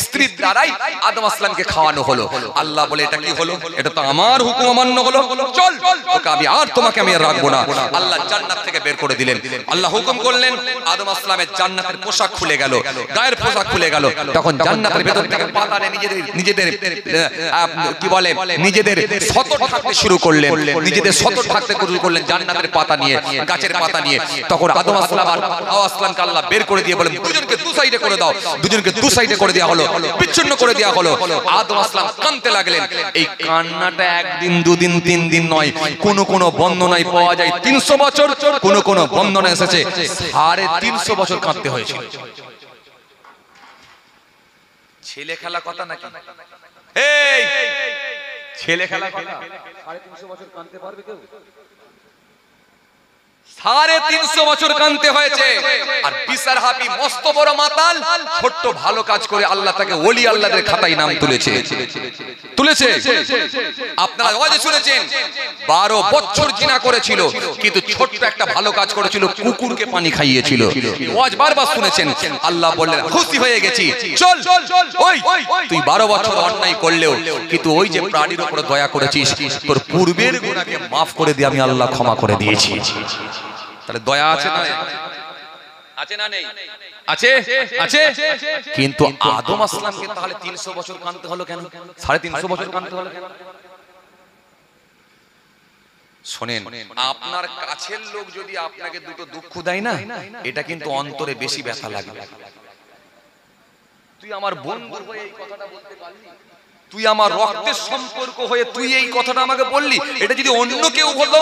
স্ত্রীর দ্বারাই আদম আসলামকে খাওয়ানো হলো। আল্লাহ বলে এটা কি হলো? এটা তো আমার হুকুম অমান্য হলো, চল তোকে আমি আর তোমাকে আমি আর রাখবো না। আল্লাহ জান্নাত থেকে বের করে দিলেন। আল্লাহ হুকুম করলেন, আদম আসলামের জান্নাতের পোশাক খুলে গেল, গায়ের পোশাক খুলে গেল। তখন জান্নাতের ভেতর থেকে পাতা নিয়ে নিজেদের কি বলে নিজেদের সতর থাকতে শুরু করলেন, নিজেদের সতর থাকতে শুরু করলেন জান্নাতের পাতা নিয়ে, গাছের পাতা নিয়ে। তখন আদম আসলাম আর হাওয়া আসলামকে আল্লাহ বের করে দিয়ে বলেন দুজনকে দু সাইডে করে দাও। দুজনকে দু সাইডে করে দেওয়া হলো, বিচ্ছিন্ন করে দেওয়া হলো। আদম আসলাম কাঁদতে লাগলেন। এই কান্নাটা একদিন, দুদিন, 3 দিন নয়, কোন কোন বর্ণনায় পাওয়া যায় 300 বছর, কোন কোন বর্ণনা এসেছে 350 বছর কাঁদতে হয়েছিল। ছেলে খেলা কথা নাকি? এই ছেলে খেলা কথা? 350 বছর কাঁদতে পারবে কেউ? 350 বছর কাঁদতে হয়েছে। আর বিশার হাবি মস্ত বড় মাতাল, ছোট্ট ভালো কাজ করে আল্লাহ তাকে ওলি আল্লাহদের খাতায় নাম তুলেছে। আপনারা ওয়াজে শুনেছেন 12 বছর জিনা করেছিল, কিন্তু ছোট্ট একটা ভালো কাজ করেছিল, কুকুরকে পানি খাইয়েছিল। ওয়াজ বারবার শুনেছেন। আল্লাহ বললেন খুশি হয়ে গেছি, চল ওই তুই 12 বছর অন্যায় করলেও কিন্তু ওই যে প্রাণীর উপর দয়া করেছিস, তোর পূর্বের গুনাহকে মাফ করে দিয়ে আমি আল্লাহ ক্ষমা করে দিয়েছি। তাহলে দয়া আছে না? আছে না নেই? আছে আছে। কিন্তু আদম আসলামকে তাহলে 300 বছর কাঁদতে হলো কেন? 350 বছর কাঁদতে হলো কেন? শোনেন, আপনার কাছের লোক যদি আপনাকে দুটো দুঃখ দেয় না, এটা কিন্তু অন্তরে বেশি ব্যথা লাগে। তুই আমার বন্ধু হয়ে এই কথাটা বলতে পারলি, তুই আমার রক্তের সম্পর্ক হয়ে তুই এই কথাটা আমাকে বললি, এটা যদি অন্য কেউ বলতো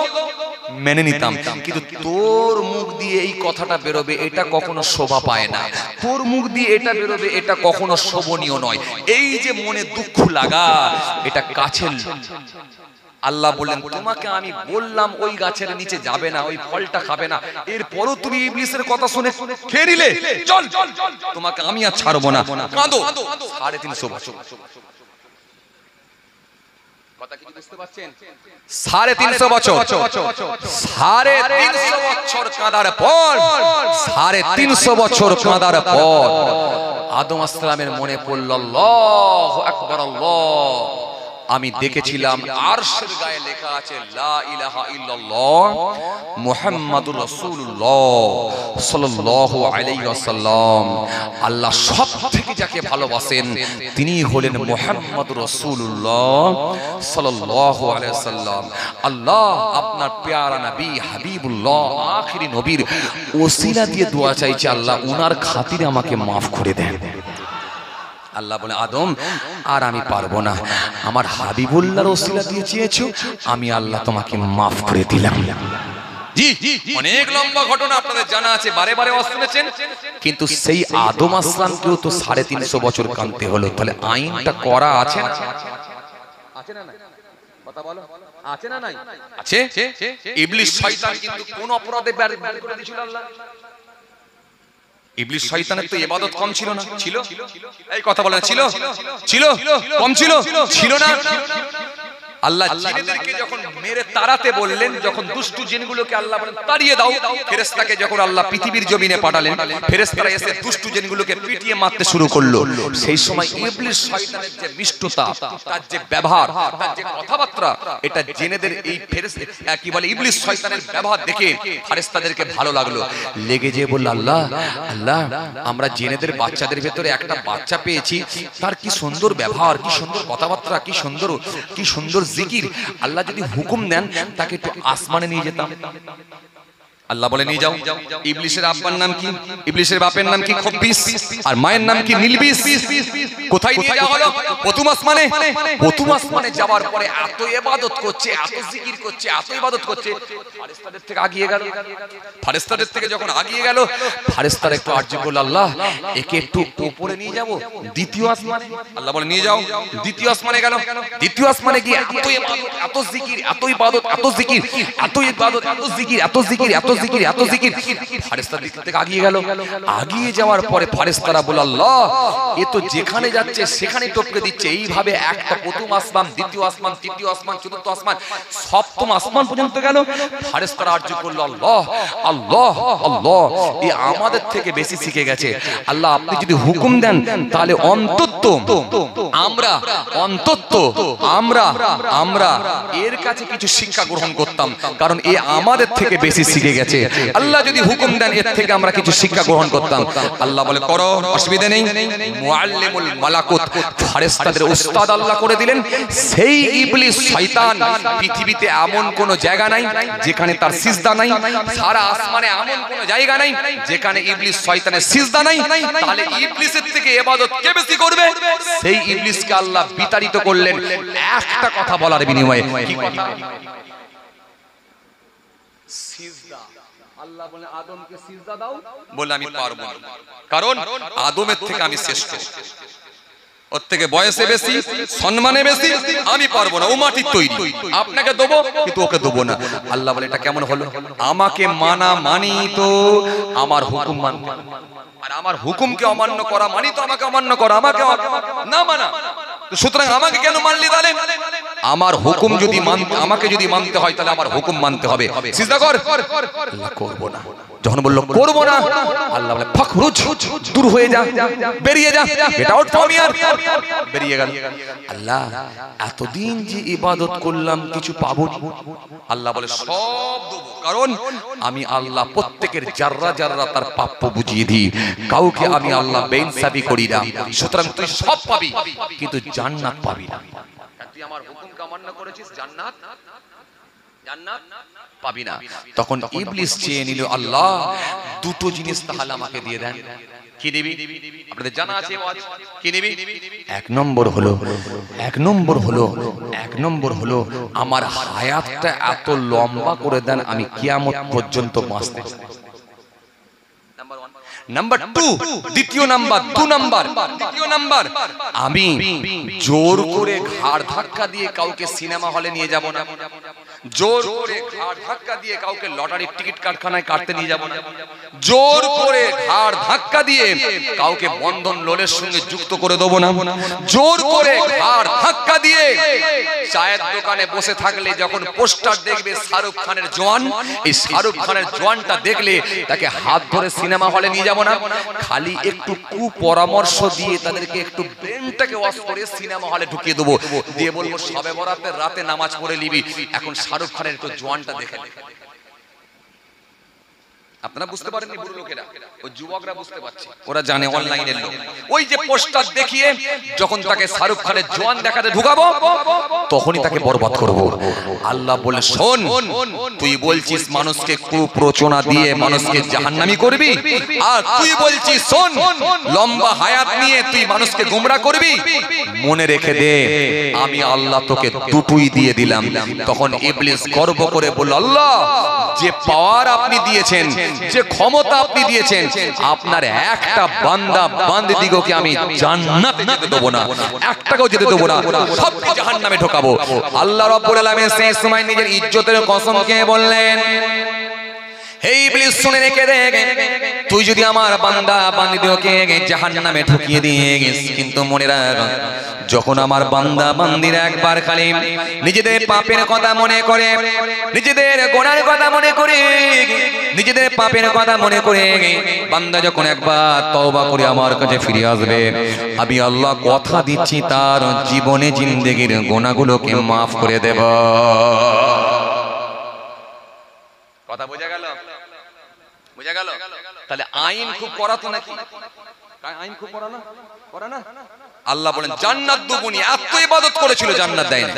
মেনে নিতাম, কিন্তু তোর মুখ দিয়ে এই কথাটা বেরোবে এটা কখনো শোভা পায় না। তোর মুখ দিয়ে এটা বেরোবে এটা কখনো শোভনীয় নয়। এই যে মনে দুঃখ লাগা, এটা কাছের। আল্লাহ বললেন তোমাকে আমি বললাম ওই গাছের নিচে যাবে না, ওই ফলটা খাবে না, এরপরও তুমি ইবলিসের কথা শুনে খেয়ে নিলে, চল তোমাকে আমি আর ছাড়বো না। কাঁদো। 350 বছর কথা কি বুঝতে পারছেন? 350 বছর, 350 বছর কাঁদার পর, 350 বছর কাঁদার পর আদম আসলামের মনে পড়ল আল্লাহু আকবার, আল্লাহ আমি দেখেছিলাম আরশের গায়ে লেখা আছে লা ইলাহা ইল্লাল্লাহ মুহাম্মাদুর রাসূলুল্লাহ সাল্লাল্লাহু আলাইহি ওয়াসাল্লাম। আল্লাহ সবথেকে যাকে ভালোবাসেন তিনি হলেন মুহাম্মাদুর রাসূলুল্লাহ সাল্লাল্লাহু আলাইহি ওয়াসাল্লাম। আল্লাহ আপনার প্যারা নবী হাবিবুল্লাহ আখিরি নবীর ওসিলা দিয়ে দোয়া চাইছে, আল্লাহ উনার খাতিরে আমাকে maaf করে দেন। আল্লাহ বলে আদম আর আমি পারবো না, আমার হাবিবুল্লাহর ওসিলা দিয়ে চেয়েছো, আমি আল্লাহ তোমাকে maaf করে দিলাম। জি অনেক লম্বা ঘটনা আপনাদের জানা আছে, বারে বারে শুনেছেন, কিন্তু সেই আদম আসলামকেও তো 350 বছর কাঁদতে হলো, তাহলে আইনটা করা আছে না? আছে না নাই? কথা বলো, আছে না নাই? আছে। ইবলিস শয়তান কিন্তু কোন অপরাধে বের করে দিয়েছিল আল্লাহ? ইবলিস শয়তানের তো ইবাদত কম ছিল না? ছিল। এই কথা বলেন, ছিল ছিল কম ছিল ছিল না? আল্লাহ জিনেদেরকে যখন মেরে তাড়াতে বললেন, যখন দুষ্টু জিনগুলোকে আল্লাহ বলেন তাড়িয়ে দাও, ফেরেশতাকে যখন আল্লাহ পৃথিবীর জমিনে পাঠালেন, ফেরেশতারা এসে দুষ্টু জিনগুলোকে পিটিয়ে মারতে শুরু করলো। সেই সময় ইবলিস শয়তানের যে মিষ্টতা, তার যে ব্যবহার, তার যে কথাবার্তা, এটা জিনেদের এই ফেরেশতা কি বলে ইবলিস শয়তানের ব্যবহার দেখে ফেরেশতাদেরকে ভালো লাগলো। লেগে যেয়ে বলল, আল্লাহ আল্লাহ আমরা জিনেদের বাচ্চাদের ভেতরে একটা বাচ্চা পেয়েছি, তার কি সুন্দর ব্যবহার, কি সুন্দর কথাবার্তা, কি সুন্দর জিকির, আল্লাহ যদি হুকুম দেন তাকে একটু আসমানে নিয়ে যেতাম। আল্লাহ বলে নিয়ে যাও। ইবলিসের আব্বার নাম কি? ইবলিসের বাপের নাম কি? খব্বিস। আর মায়ের নাম কি? নীলবিস। কোথায় নিয়ে যাওয়া হলো? প্রথম আসমানে। প্রথম আসমানে যাওয়ার পরে এত ইবাদত করছে, এত জিকির করছে, এত ইবাদত করছে, ফেরেশতাদের থেকে আগিয়ে গেল। ফেরেশতাদের থেকে যখন আগিয়ে গেল, ফেরেশতারা একটু আরজি করল, আল্লাহ একে একটু উপরে নিয়ে যাব, দ্বিতীয় আসমানে। আল্লাহ বলে নিয়ে যাও। দ্বিতীয় আসমানে গেল। দ্বিতীয় আসমানে গিয়ে এত ইবাদত, এত জিকির, এত ইবাদত, এত জিকির, এত ইবাদত, এত জিকির, এত জিকির, এত জিকির, এত জিকির, ফেরেশতাদের থেকে আগিয়ে গেল। আগিয়ে যাওয়ার পরে ফেরেশতারা বলে, আল্লাহ এ তো যেখানে যাচ্ছে সেখানে টপকে দিচ্ছে। এইভাবে একটা প্রথম আসমান, দ্বিতীয় আসমান, তৃতীয় আসমান, চতুর্থ আসমান, সপ্তম আসমান পর্যন্ত গেল। ফেরেশতারা আরজি করলো, আল্লাহ আল্লাহ আল্লাহ এ আমাদের থেকে বেশি শিখে গেছে। আল্লাহ আপনি যদি হুকুম দেন তাহলে অন্তত আমরা এর কাছে কিছু শিক্ষা গ্রহণ করতাম, কারণ এ আমাদের থেকে বেশি শিখে গেছে। আল্লাহ যদি হুকুম দেন এর থেকে আমরা কিছু শিক্ষা গ্রহণ করতাম। আল্লাহ বলে করো, অসুবিধা নেই। মুআল্লিমুল মালাকুত, ফেরেশতাদের উস্তাদ আল্লাহ করে দিলেন। সেই ইবলিস শয়তান, পৃথিবীতে এমন কোন জায়গা নাই যেখানে তার সিজদা নাই, সারা আসমানে এমন কোন জায়গা নাই যেখানে ইবলিস শয়তানের সিজদা নাই। তাহলে ইবলিসের থেকে ইবাদত কে বেশি করবে? সেই ইবলিসকে আল্লাহ বিতাড়িত করলেন একটা কথা বলার বিনিময়ে। কি কথা? সিজদা। আল্লাহ বলে আদমকে সিজদা দাও, বলে আমি পারবো না, কারণ আদমের থেকে আমি শ্রেষ্ঠ, ওর থেকে বয়সে বেশি, সম্মানে বেশি, আমি পারবো না, ও মাটির তৈরি, আপনাকে দেবো কিন্তু ওকে দেবো না। আল্লাহ বলে এটা কেমন হলো? আমাকে মানা মানি তো আমার হুকুম মানতে, আর আমার হুকুমকে অমান্য করা মানি তো আমাকে অমান্য করা, আমাকে না মানা। সুতরাং আমাকে কেন মানলি? তাহলে আমার হুকুম যদি আমাকে যদি মানতে হয় তাহলে আমার হুকুম মানতে হবে। সিজদা কর। আল্লাহ করবো না। যখন বললো করবো না, আল্লাহ বলে ফাখরুজ, দূর হয়ে যা, বেরিয়ে যা, গেট আউট ফ্রম হিয়ার, বেরিয়ে গেল। আল্লাহ এতদিন যে ইবাদত করলাম কিছু পাবো না? আল্লাহ বলে সব দেবো, কারণ আমি আল্লাহ প্রত্যেকের জাররা জাররা তার প্রাপ্য বুঝিয়ে দিই, কাউকে আমি আল্লাহ বেইনসাফি করি না। সুতরাং তুই সব পাবি কিন্তু জান্নাত পাবি না। তুই আমার হুকুমকে অমান্য করেছিস, জান্নাত পাবি না। তখন ইবলিস চেয়ে নিল, আল্লাহ দুটো জিনিস তাহলে আমাকে দিয়ে দেন। কি দিবি? আপনাদের জানা আছে কি নিবি? এক নম্বর হলো আমার হায়াতটা এত লম্বা করে দেন, আমি কিয়ামত পর্যন্ত বাঁচতে। নাম্বার 2, দ্বিতীয় নাম্বার, 2 নাম্বার, দ্বিতীয় নাম্বার, আমি জোর করে ঘাড় ধাক্কা দিয়ে কাউকে সিনেমা হলে নিয়ে যাব না। জোর করে ঘাড় ধাক্কা দিয়ে কাউকে লটারির টিকিট কারখানায় কাটতে নিয়ে যাব না। জোর করে ঘাড় ধাক্কা দিয়ে কাউকে বন্ধন লোনের সঙ্গে যুক্ত করে দেব না। জোর করে ঘাড় ধাক্কা দিয়ে চায়ের দোকানে বসে থাকলে যখন পোস্টার দেখবে শাহরুখ খানের জওয়ান, এই শাহরুখ খানের জওয়ানটা দেখলে তাকে হাত ধরে সিনেমা হলে নিয়ে যাব না। খালি একটু কুপরামর্শ দিয়ে তাদেরকে একটু ব্রেনটাকে ওয়াশ করে সিনেমা হলে ঢুকিয়ে দেবো, দিয়ে বলবো সবে বরাতের রাতে নামাজ পড়ে নিবি, এখন শাহরুখ খানের একটু জওয়ানটা দেখে। আপনারা বুঝতে পারেননি, বুড়ো লোকেরা, ওই যুবকরা বুঝতে পারছে, ওরা জানে অনলাইনের লোক। ওই যে পোস্টার দেখিয়ে যখন তাকে শাহরুখ খানের জওয়ান দেখাতে ঢুকাবো, তখনই তাকে বরবাদ করব। আল্লাহ বলে, শোন, তুই বলছিস মানুষকে কুপ্রচনা দিয়ে মানুষকে জাহান্নামী করবি, আর তুই বলছিস শোন লম্বা হায়াত নিয়ে তুই মানুষকে গোমরা করবি। মনে রেখে দে, আমি আল্লাহ তোকে দুটোই দিয়ে দিলাম। তখন ইবলিস গর্ব করে বলল, আল্লাহ, যে পাওয়ার আপনি দিয়েছেন, যে ক্ষমতা আপনি দিয়েছেন, আপনার একটা বান্দা বান্দিদিগকে আমি জান্নাতে যেতে দেব না, একটাকেও যেতে দেব না, সবকে জাহান্নামে ঢোকাবো। আল্লাহ রাব্বুল আলামিন সেই সময় নিজের ইজ্জতের কসম খেয়ে বললেন, হে ইবলিস, শুনে রেখে দে, তুই যদি আমার বান্দা বান্দিদেরকে জাহান্নামে ঢুকিয়ে দিস, কিন্তু মনে রাখ, যখন আমার বান্দা বান্দিরা একবার খালি নিজেদের পাপের কথা মনে করে, নিজেদের গুনাহের কথা মনে করে, নিজেদের পাপের কথা মনে করে বান্দা যখন একবার তওবা করে আমার কাছে ফিরে আসবে, আমি আল্লাহ কথা দিচ্ছি তার জীবনে জিন্দেগির গুনাহগুলোকে মাফ করে দেব। কথা বোঝা গেল? বোঝা গেল? তাহলে আইন খুব কড়া তো নাকি? আইন খুব কড়া না? কড়া না? আল্লাহ বলেন জান্নাত দুগুনি, এত ইবাদত করেছিল জান্নাত দেয় না।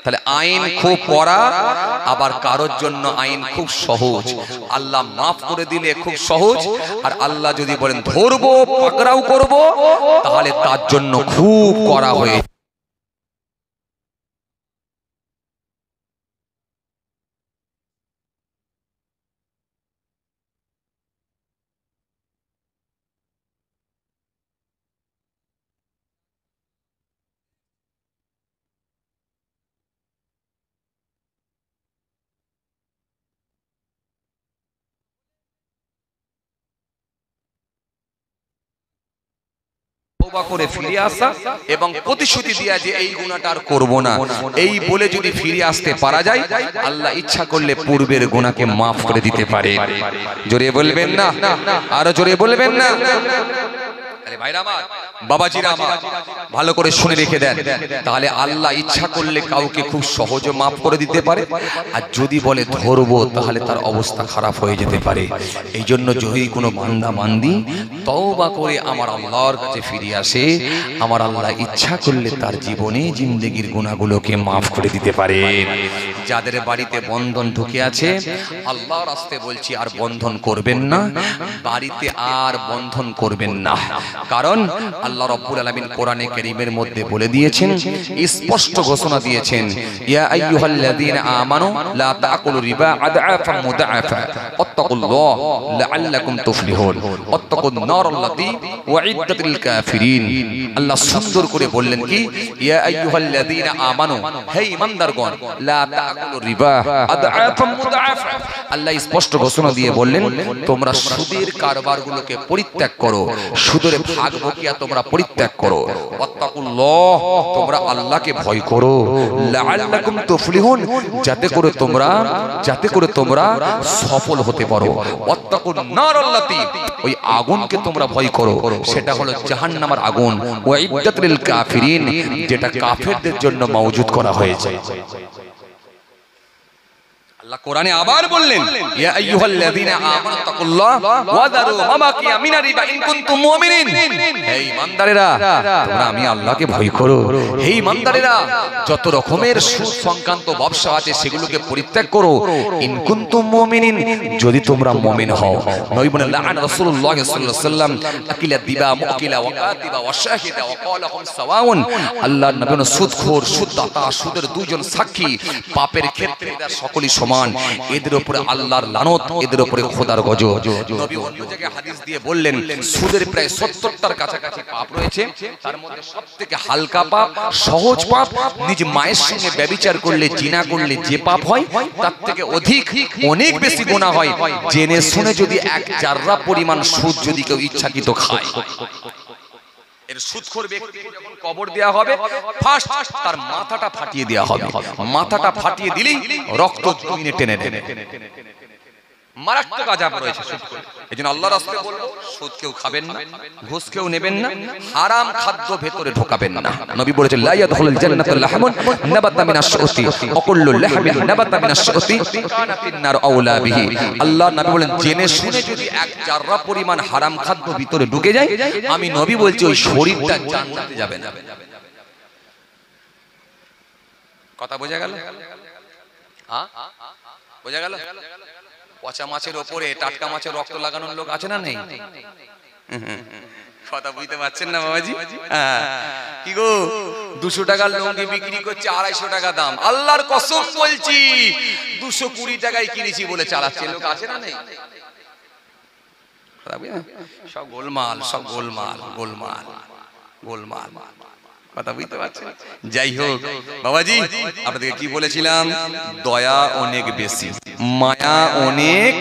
তাহলে আইন খুব কড়া, আবার কারোর জন্য আইন খুব সহজ। আল্লাহ মাফ করে দিলে খুব সহজ, আর আল্লাহ যদি বলেন ধরবো পাকড়াও করব, তাহলে তার জন্য খুব কড়া হয়ে। তওবা করে ফিরে আসা এবং প্রতিশ্রুতি দেয়া যে এই গুনাহটা আর করব না, এই বলে যদি ফিরে আসতে পারা যায়, আল্লাহ ইচ্ছা করলে পূর্বের গুনাহকে মাফ করে দিতে পারে। জোরে বলবেন না? আরো জোরে বলবেন না? আরে ভাইরা আমার, বাবাজিরা আমার, ভালো করে শুনে রেখে দেন, তাহলে আল্লাহ ইচ্ছা করলে কাউকে খুব সহজে মাফ করে দিতে পারে, আর যদি বলে ধরবো তাহলে তার অবস্থা খারাপ হয়ে যেতে পারে। এই জন্য যদি কোনো বান্দা বান্দি তওবা করে আমার আল্লাহর কাছে ফিরে আসে, আমার আল্লাহ ইচ্ছা করলে তার জীবনে জিন্দেগির গুনাহগুলোকে মাফ করে দিতে পারে। যাদের বাড়িতে বন্ধন ঢুকে আছে, আল্লাহর রাস্তে বলছি আর বন্ধন করবেন না, বাড়িতে আর বন্ধন করবেন না। কারণ আল্লাহ রাব্বুল আলামিন কোরআনে কারীমের মধ্যে বলে দিয়েছেন, স্পষ্ট ঘোষণা দিয়েছেন, ইয়া আইয়ুহাল্লাযীনা আমানু লা তাকুলু রিবা আদআফা মুদাআফা ওয়াত্তাকুল্লাহ লাআল্লাকুম তুফলিহুন ওয়াত্তাকুন নারাল্লাতী ওয়াইদ্দাতিল কাফিরিন। আল্লাহ সুন্দর করে বললেন কি, ইয়া আইয়ুহাল্লাযীনা আমানু, হে ঈমানদারগণ, লা তাকুলু রিবা আদআফা মুদাআফা। আল্লাহ স্পষ্ট ঘোষণা দিয়ে বললেন, তোমরা সুদের কারবারগুলোকে পরিত্যাগ করো, সুদের ভাগ বকিয়া তোমরা পরিত্যাগ করো, ওয়াত্তাকুল্লাহ, তোমরা আল্লাহকে ভয় করো, লাআল্লাকুম তুফলিহুন, যাতে করে তোমরা সফল হতে পারো, ওয়াত্তাকুন নারাল্লাতী, ওই আগুনকে তোমরা ভয় করো, সেটা হলো জাহান্নামের আগুন, ওয়াইদ্দাতিল কাফিরিন, যেটা কাফেরদের জন্য মওজুদ করা হয়েছে। আল্লাহ কোরআনে আবার বললেন, ইয়া আইয়ুহাল্লাযীনা আমানু তাকুল্লাহ ওয়া যারু মা বাকিয়া মিনার রিবা ইন কুনতুম মুমিনিন। হে ঈমানদারেরা, তোমরা আমি আল্লাহকে ভয় করো। হে ঈমানদারেরা, যত রকমের সুদ সংক্রান্ত ব্যবসা আছে সেগুলোকে পরিত্যাগ করো, ইন কুনতুম মুমিনিন, যদি তোমরা মুমিন হও। নবী বলেন, লাআন রাসূলুল্লাহ সাল্লাল্লাহু আলাইহি ওয়াসাল্লাম আকিলা দিবা মুকিলা ওয়া কাতিবা ওয়া শাহিদা ওয়া ক্বালাহুম সাওয়াউন। আল্লাহর নবী সুদখোর, সুদদাতা, সুদের দুইজন সাক্ষী, পাপের ক্ষেত্রে এরা সকলেই সমান। সমান, এদের উপরে আল্লাহর লানত, এদের উপরে খোদার গজব। নবী অন্য জায়গায় হাদিস দিয়ে বললেন সুদের প্রায় 70টার কাছাকাছি পাপ রয়েছে, তার মধ্যে সবথেকে হালকা পাপ, সহজ পাপ নিজ মায়ের সঙ্গে ব্যভিচার করলে, জিনা করলে যে পাপ হয় তার থেকে অধিক অনেক বেশি গুনাহ হয় জেনে শুনে যদি এক জাররা পরিমাণ সুদ যদি কেউ ইচ্ছাকৃত খায়। এর সুদখোর ব্যক্তিকে যখন কবর দেয়া হবে, ফার্স্ট তার মাথাটা ফাটিয়ে দেয়া হবে। মাথাটা ফাটিয়ে দিলেই রক্ত জমিনে টেনে দেবে। মারাত্মক আযাব রয়েছে সুদখোর। এজন্য আল্লাহর রাসূল বলল সুদ কেউ খাবেন না, ঘুষ কেউ নেবেন না, হারাম খাদ্য ভেতরে ঢোকাবেন না। নবী বলেছেন লা ইয়াদখুলুল জান্নাতা লাহমুন নাবাতা মিনাশ শুতি ওয়া কুল্লু লাহমিন নাবাতা মিনাশ শুতি কানাতিন নার আওলা বিহি। আল্লাহ নবী বলেন জেনে শুনে যদি এক জাররা পরিমাণ হারাম খাদ্য ভিতরে ঢুকে যায়, আমি নবী বলছি ওই শরীরটা জান্নাতে যাবে না। কথা বোঝা গেল? হ্যাঁ বোঝা গেল? পচা মাছের ওপরে টাটকা মাছের রক্ত লাগানোর লোক আছে না নেই? কথা বুঝতে পারছেন না বাবাজি? কি গো 200 টাকার লুঙ্গি বিক্রি করছে 250 টাকা দাম, আল্লাহর কসম বলছি 220 টাকায় কিনেছি বলে চালাচ্ছে লোক আছে না নেই? সব গোলমাল, সব গোলমাল, গোলমাল, গোলমাল। কথা বুঝতে পারছেন? যাই হোক বাবাজি, আপনাদেরকে কি বলেছিলাম? দয়া অনেক বেশি, মায়া অনেক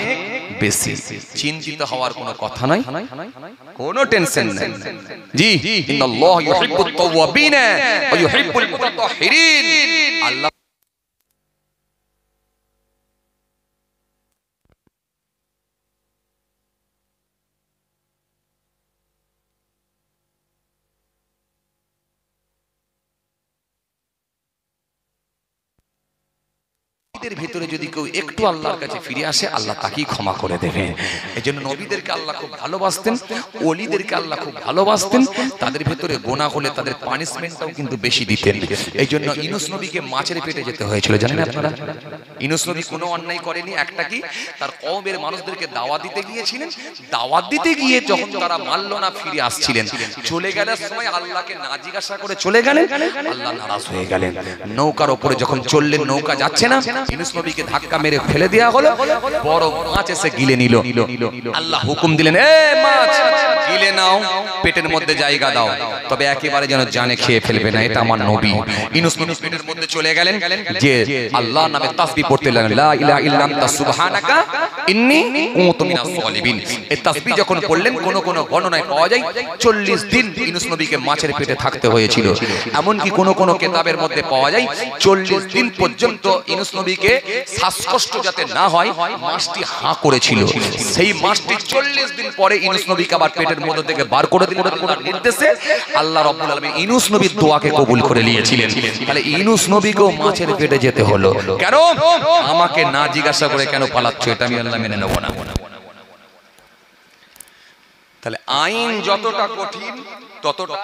বেশি। চিন্তিত হওয়ার কোনো কথা নাই, কোনো টেনশন নেই। জি, ইন্নাল্লাহ ইউহিব্বুত তাওয়াবিন ওয়া ইউহিব্বুল মুতাতাহহিরিন। আল্লাহ ভিতরে যদি কেউ একটু আল্লাহর কাছে ফিরে আসে, আল্লাহ তাকেই ক্ষমা করে দেবে। এজন্য নবীদেরকে আল্লাহ খুব ভালোবাসতেন, ওলিদেরকে আল্লাহ খুব ভালোবাসতেন। তাদের ভিতরে গোনা হলে তাদের পানিশমেন্টটাও কিন্তু বেশি দিতেন। এইজন্য ইউনূস নবীকে মাছের পেটে যেতে হয়েছিল, জানেন আপনারা? ইউনূস নবী কোনো অন্যায় করেনি, একটা কি তার কওমের মানুষদেরকে দাওয়াত দিতে গিয়েছিলেন। দাওয়াত দিতে গিয়ে যখন তারা মানল না, ফিরে আসছিলেন, চলে গেলে সময় আল্লাহকে না জিজ্ঞাসা করে চলে গেলেন। আল্লাহ নারাজ হয়ে গেলেন। নৌকার উপরে যখন চললেন, নৌকা যাচ্ছে না, ইউনূস নবীকে ধাক্কা মেরে ফেলে দেয়া হলো। বড় মাছ এসে গিলে নিল। আল্লাহ হুকুম দিলেন, এ মাছ গিলে নাও, পেটের মধ্যে জায়গা দাও, তবে একেবারে যেন জানে খেয়ে ফেলবে না, এটা আমার নবী। ইউনূস নবী পেটের মধ্যে চলে গেলেন, যে আল্লাহর নামে তাসবিহ পড়তে লাগলেন, লা ইলাহা ইল্লা আনতা সুবহানাকা ইন্নী কুনতু মিনাজ জালিমিন। এই তাসবিহ যখন পড়লেন, কোন কোন গণনায় পাওয়া যায় 40 দিন ইউনূস নবীকে মাছের পেটে থাকতে হয়েছিল। এমনকি কোন কোন কিতাবের মধ্যে পাওয়া যায় 40 দিন পর্যন্ত ইউনূস নবীকে শ্বাসকষ্ট যাতে না হয় মাছটি হাঁ করেছিল। সেই মাছটি 40 দিন পরে ইউনূস নবীকে আবার পেটের মধ্যে থেকে বার করে দিলেন আল্লাহর নির্দেশে। আল্লাহ রাব্বুল আলামিন ইউনূস নবীর দোয়াকে কবুল করে নিয়েছিলেন। তাহলে ইউনূস নবীকেও মাছের পেটে যেতে হলো কেন? আমাকে না জিজ্ঞাসা করে কেন পালাচ্ছ, এটা আমি আল্লাহ মেনে নেব না। তাহলে আইন যতটা কঠিন ততটা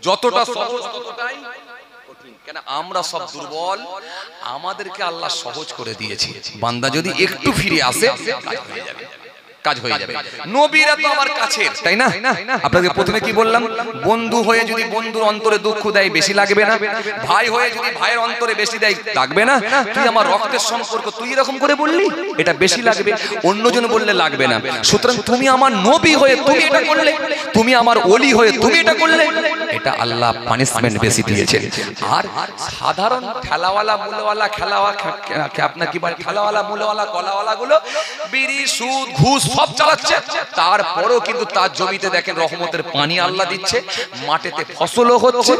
যতটা সহজ ততটাই কঠিন। কেন? আমরা সব দুর্বল, আমাদেরকে আল্লাহ সহজ করে দিয়েছে। বান্দা যদি একটু ফিরে আসে, কাজ হয়ে যাবে, কাজ হয়ে যাবে। নবীরা তো আমার কাছের, তাই না? আপনাদের প্রথমে কি বললাম? বন্ধু হয়ে যদি বন্ধুর অন্তরে দুঃখ দেয়, বেশি লাগবে না? ভাই হয়ে যদি ভাইয়ের অন্তরে বেশি দেয়, লাগবে না? তুই আমার রক্তের সম্পর্ক, তুই এরকম করে বললি, এটা বেশি লাগবে, অন্যজন বললে লাগবে না। সুতরাং তুমি আমার নবী হয়ে তুমি এটা করলে, তুমি আমার ওলি হয়ে তুমি এটা করলে, এটা আল্লাহ পানিশমেন্ট বেশি দিয়েছেন। আর সাধারণ ঠেলাওয়ালা মুলওয়ালা আপনার কি বলে, ঠেলাওয়ালা মুলওয়ালা কলাওয়ালা গুলো বিড়ি সুদ ঘুষ সব চালাচ্ছে, তারপরেও কিন্তু তার জমিতে দেখেন রহমতের পানি আল্লাহ দিচ্ছে, মাটিতে ফসলও হচ্ছে,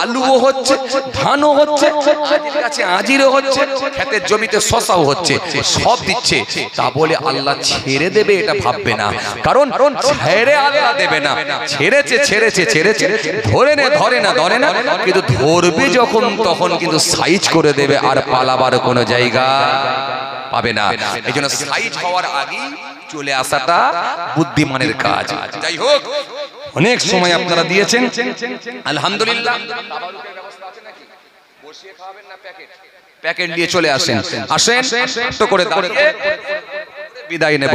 আলুও হচ্ছে, ধানও হচ্ছে, আজির গাছে আজিরও হচ্ছে, ক্ষেতের জমিতে শসাও হচ্ছে, সব দিচ্ছে। তা বলে আল্লাহ ছেড়ে দেবে এটা ভাববে না, কারণ ছেড়ে আল্লাহ দেবে না। ছেড়েছে ছেড়েছে ছেড়েছে, ধরে নে ধরে না ধরে না, কিন্তু ধরবে যখন তখন কিন্তু সাইজ করে দেবে, আর পালাবার কোনো জায়গা পাবে না। এই জন্য সাইজ হওয়ার আগে চলে আসাটা বুদ্ধিমানের কাজ। যাই হোক, অনেক সময় আপনারা দিয়েছেন, আলহামদুলিল্লাহ। প্যাকেট দিয়ে চলে আসেন, আসেন তো করে দাঁড়িয়ে বিদায় নেব।